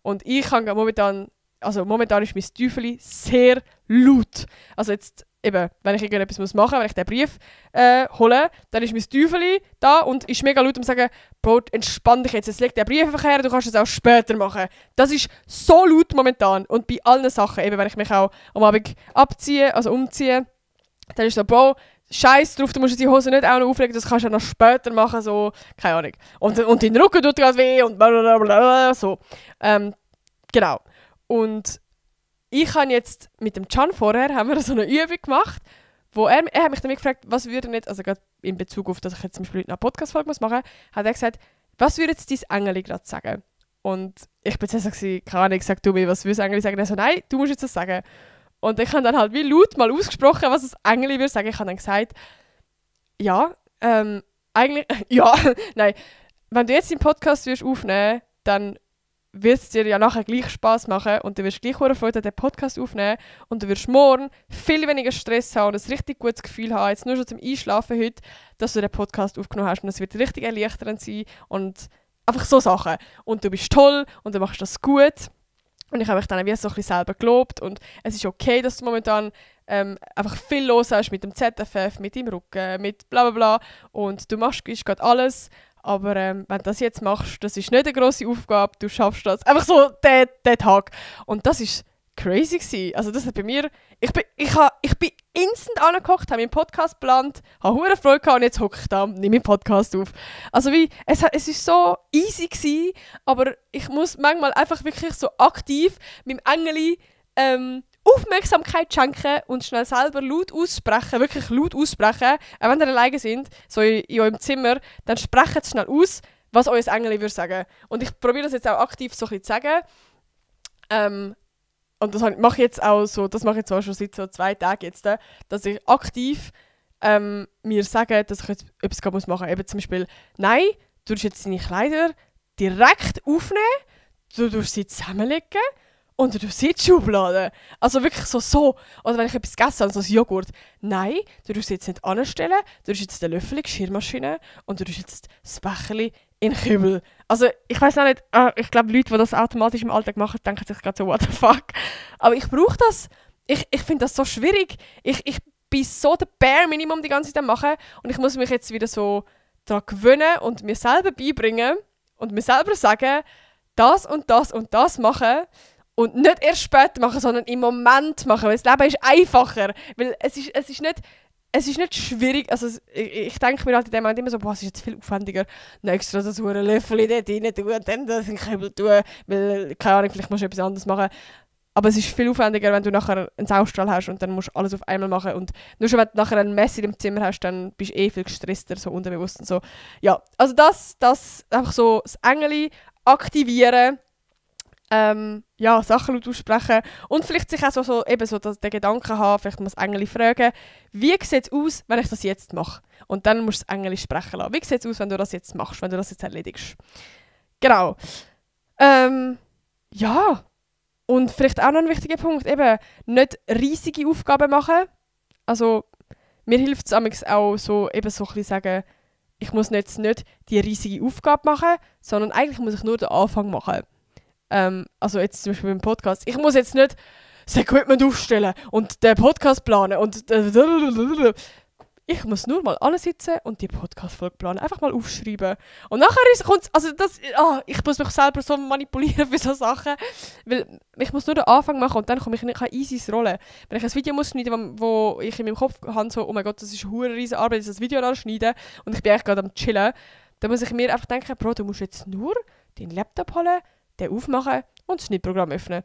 Und ich kann momentan ist mein Teufel sehr laut. Also jetzt eben, wenn ich irgendetwas machen muss, wenn ich den Brief hole, dann ist mein Teufel da und ist mega laut und sagen, Bro, entspann dich jetzt leg den Brief einfach her, du kannst es auch später machen. Das ist so laut momentan und bei allen Sachen, eben wenn ich mich auch am Abend umziehe, dann ist so, Bro, Scheiß drauf, du musst die Hose nicht auch noch auflegen, das kannst du ja noch später machen, so, keine Ahnung. Und dein Rücken tut gerade weh und blablabla, so. Genau. Und ich habe jetzt mit dem Can vorher haben wir so eine Übung gemacht, wo er hat mich dann gefragt, was würde nicht, also gerade in Bezug auf, dass ich jetzt zum Beispiel eine Podcast-Folge machen muss, hat er gesagt, was würde jetzt dein Engel gerade sagen? Und ich bin jetzt so, keine Ahnung, sag du mir, was würde das Engel sagen? Er so, nein, du musst jetzt das sagen. Und ich habe dann halt wie laut mal ausgesprochen, was das Engel würde sagen. Ich habe dann gesagt, ja, eigentlich, ja, nein, wenn du jetzt den Podcast aufnehmen würdest, dann wird es dir ja nachher gleich Spass machen und du wirst gleich Freude an den Podcast aufnehmen und du wirst morgen viel weniger Stress haben und ein richtig gutes Gefühl haben, jetzt nur schon zum Einschlafen heute, dass du den Podcast aufgenommen hast und es wird richtig erleichternd sein und einfach so Sachen. Und du bist toll und du machst das gut. Und ich habe mich dann wie so ein bisschen selber gelobt und es ist okay, dass du momentan einfach viel los hast mit dem ZFF, mit deinem Rücken, mit bla bla bla und du machst gerade alles. Aber wenn du das jetzt machst, das ist nicht eine grosse Aufgabe, du schaffst das. Einfach so den Tag. Und das war crazy gewesen. Also das hat bei mir... Ich bin instant angehockt, habe meinen Podcast geplant, habe hure Freude gehabt und jetzt hocke ich da und nehme meinen Podcast auf. Also wie, es war so easy gewesen, aber ich muss manchmal einfach wirklich so aktiv meinem Engeli Aufmerksamkeit schenken und schnell selber laut aussprechen, wirklich laut aussprechen. Auch wenn ihr alleine sind, so in eurem Zimmer, dann sprecht schnell aus, was euer Engel würde sagen. Und ich probiere das jetzt auch aktiv so ein bisschen zu sagen. Und das mache ich jetzt auch so, das mache ich jetzt auch schon seit so 2 Tagen jetzt, dass ich aktiv mir sage, dass ich jetzt etwas machen muss. Eben zum Beispiel, nein, du musst jetzt deine Kleider direkt aufnehmen, du musst sie zusammenlegen und du tust sie in die Schublade. Also wirklich so. Oder wenn ich etwas gegessen habe, so ein Joghurt. Nein, du tust sie jetzt nicht anstellen, du tust jetzt den Löffel in die Geschirrmaschine und du tust jetzt das Becherchen in den Kübel. Also ich weiß auch nicht, ich glaube Leute, die das automatisch im Alltag machen, denken sich gerade so, what the fuck. Aber ich brauche das. Ich finde das so schwierig. Ich bin so der Bare Minimum die ganze Zeit machen und ich muss mich jetzt wieder so daran gewöhnen und mir selber beibringen und mir selber sagen, das und das und das machen. Und nicht erst später machen, sondern im Moment machen, weil das Leben ist einfacher. Weil es ist nicht schwierig, also ich denke mir halt in dem Moment immer so, boah, es ist jetzt viel aufwendiger, noch extra das verdammte Löffel dort rein tun und dann das in den Kübel tun, weil, keine Ahnung, vielleicht musst du etwas anderes machen. Aber es ist viel aufwendiger, wenn du nachher einen Saustall hast und dann musst du alles auf einmal machen. Und nur schon, wenn du nachher ein Mess in dem Zimmer hast, dann bist du viel gestresster, so unterbewusst und so. Ja, also das einfach so das Engeli aktivieren, Sachen laut aussprechen und vielleicht sich auch so eben so den Gedanken haben, vielleicht muss das Engeli fragen, wie sieht es aus, wenn ich das jetzt mache? Und dann musst du das Engeli sprechen lassen. Wie sieht es aus, wenn du das jetzt machst, wenn du das jetzt erledigst? Genau. Ja. Und vielleicht auch noch ein wichtiger Punkt, eben nicht riesige Aufgaben machen. Also mir hilft es auch so, eben so ein bisschen sagen, ich muss jetzt nicht die riesige Aufgabe machen, sondern eigentlich muss ich nur den Anfang machen. Also jetzt zum Beispiel beim Podcast. Ich muss jetzt nicht das Equipment aufstellen und den Podcast planen und ich muss nur mal ansitzen und die Podcast-Folge planen. Einfach mal aufschreiben. Und nachher kommt also das, ich muss mich selber so manipulieren für so Sachen, weil ich muss nur den Anfang machen und dann komme ich nicht easy ins Rollen. Wenn ich ein Video muss schneiden, wo ich in meinem Kopf habe, so, oh mein Gott, das ist eine riesige Arbeit, das Video anschneiden und ich bin eigentlich gerade am chillen, dann muss ich mir einfach denken, Bro, du musst jetzt nur deinen Laptop holen, den aufmachen und das Schnittprogramm öffnen.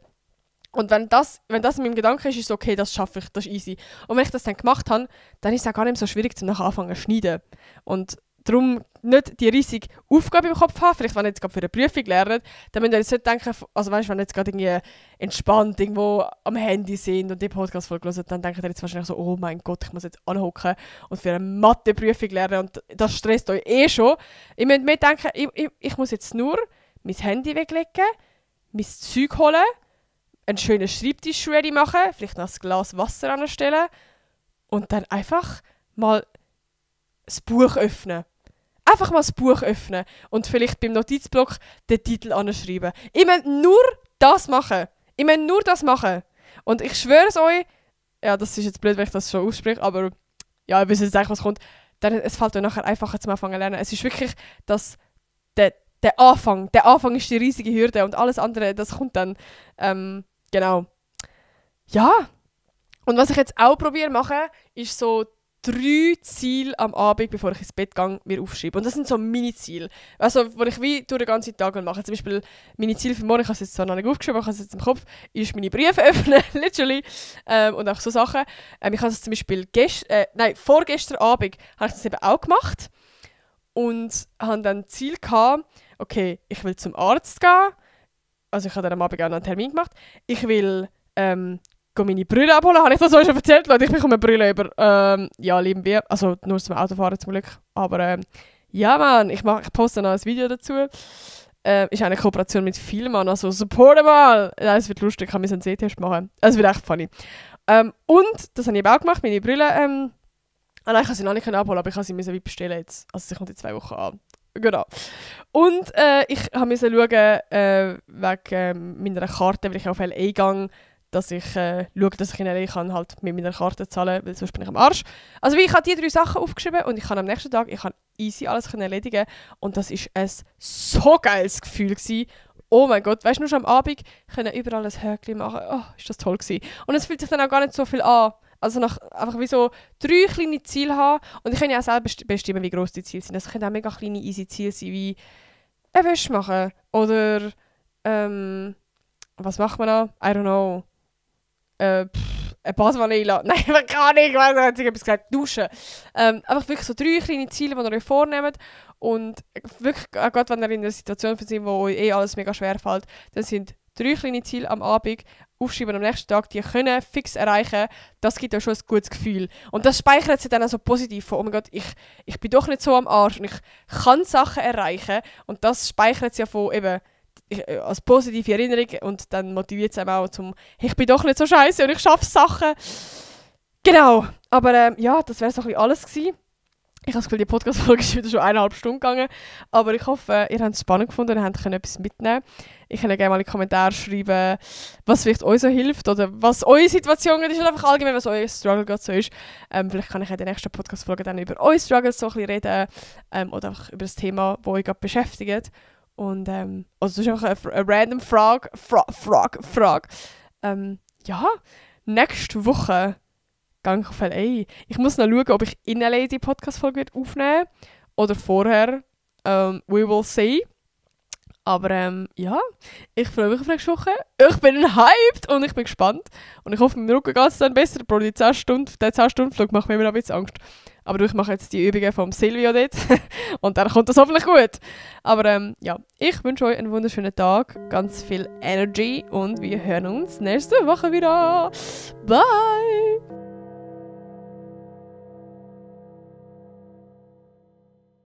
Und wenn das in meinem Gedanken ist, ist es okay, das schaffe ich, das ist easy. Und wenn ich das dann gemacht habe, dann ist es auch gar nicht so schwierig, zum nachher anfangen zu schneiden. Und darum nicht die riesige Aufgabe im Kopf haben, vielleicht wenn ihr jetzt gerade für eine Prüfung lernt, dann müsst ihr jetzt nicht denken, also weißt, wenn ihr jetzt gerade irgendwie entspannt irgendwo am Handy sind und die Podcast-Folge hören, dann denkt ihr jetzt wahrscheinlich so, oh mein Gott, ich muss jetzt anhocken und für eine Mathe-Prüfung lernen und das stresst euch eh schon. Ihr müsst mir denken, ich muss jetzt nur mein Handy weglegen, mein Zeug holen, einen schönen Schreibtisch ready machen, vielleicht noch ein Glas Wasser anstellen und dann einfach mal das Buch öffnen. Einfach mal das Buch öffnen und vielleicht beim Notizblock den Titel anschreiben. Ich möchte nur das machen. Und ich schwöre es euch, ja, das ist jetzt blöd, wenn ich das schon ausspreche, aber ja, ihr wisst jetzt eigentlich, was kommt. Dann, es fällt euch nachher einfacher zum Anfangen zu lernen. Es ist wirklich, dass der Anfang ist die riesige Hürde und alles andere, das kommt dann, genau. Ja, und was ich jetzt auch probiere machen, ist so 3 Ziele am Abend, bevor ich ins Bett gehe, mir aufschreibe. Und das sind so Mini-Ziele. Also, wo ich wie durch den ganzen Tag mache. Zum Beispiel, meine Ziele für morgen, ich habe es jetzt zwar noch nicht aufgeschrieben, aber ich habe es jetzt im Kopf, ist meine Briefe öffnen, literally. Und auch so Sachen. Ich habe es zum Beispiel vorgestern Abend habe ich das eben auch gemacht. Und hatte dann das Ziel gehabt, okay, ich will zum Arzt gehen. Also ich habe dann am Abend auch noch einen Termin gemacht. Ich will meine Brille abholen. Habe ich das euch schon erzählt, Leute? Ich bekomme Brille über, lieben wir. Also nur zum Autofahren zum Glück. Aber ja, Mann, ich poste noch ein Video dazu. Ist eine Kooperation mit Vielmann, also support mal! Ja, es wird lustig, ich kann mir einen Sehtest machen. Es wird echt funny. Und, das habe ich eben auch gemacht, meine Brille. Nein, ich kann sie noch nicht abholen, aber ich kann sie wie bestellen jetzt. Also sie kommt in 2 Wochen an. Genau. Und ich musste schauen, wegen meiner Karte, weil ich auf LA gehe, dass ich schaue, dass ich in LA kann halt mit meiner Karte zahlen kann, weil sonst bin ich am Arsch. Also ich habe die 3 Sachen aufgeschrieben und ich kann am nächsten Tag easy alles erledigen. Und das war ein so geiles Gefühl gewesen. Oh mein Gott, weißt du, nur schon am Abend können überall ein Häkchen machen. Oh, ist das toll gewesen. Und es fühlt sich dann auch gar nicht so viel an. Also einfach wie so 3 kleine Ziele haben. Und ich kann ja auch selber bestimmen, wie gross die Ziele sind. Also es können auch mega kleine, easy Ziele sein, wie eine Wäsche machen. Oder, was macht man da? I don't know. Eine Badwanne einladen. Nein, man kann nicht. Ich weiß nicht, etwas gesagt. Duschen. Einfach wirklich so 3 kleine Ziele, die ihr euch vornehmt. Und wirklich, auch gerade wenn ihr in einer Situation seid, wo euch alles mega schwer fällt, dann sind 3 kleine Ziele am Abend aufschreiben am nächsten Tag, die können fix erreichen, das gibt euch schon ein gutes Gefühl. Und das speichert sich dann auch so positiv von, oh mein Gott, ich bin doch nicht so am Arsch und ich kann Sachen erreichen. Und das speichert sich ja von eben als positive Erinnerung und dann motiviert es einem auch zum, ich bin doch nicht so scheiße und ich schaffe Sachen. Genau, aber ja, das wäre so ein bisschen alles gewesen. Ich habe das Gefühl, die Podcast-Folge ist wieder schon 1,5 Stunden gegangen. Aber ich hoffe, ihr habt es spannend gefunden und habt etwas mitnehmen. Ich kann gerne mal in die Kommentare schreiben, was vielleicht euch so hilft oder was eure Situation ist oder einfach allgemein, was euer Struggle gerade so ist. Vielleicht kann ich in der nächsten Podcast-Folge dann über eure Struggles so ein bisschen reden oder einfach über das Thema, das euch gerade beschäftigt. Und also das ist einfach eine random Frage. Ja, nächste Woche gehe ich auf LA. Ich muss noch schauen, ob ich in LA die Podcast-Folge aufnehmen werde oder vorher. We will see. Aber ja, ich freue mich auf nächste Woche. Ich bin hyped und ich bin gespannt. Und ich hoffe, mit dem Rücken geht es dann besser. Aber die 10-Stunden-Flug macht mir immer ein bisschen Angst. Aber ich mache jetzt die Übungen vom Silvio dort. Und dann kommt das hoffentlich gut. Aber ja, ich wünsche euch einen wunderschönen Tag. Ganz viel Energy. Und wir hören uns nächste Woche wieder. Bye!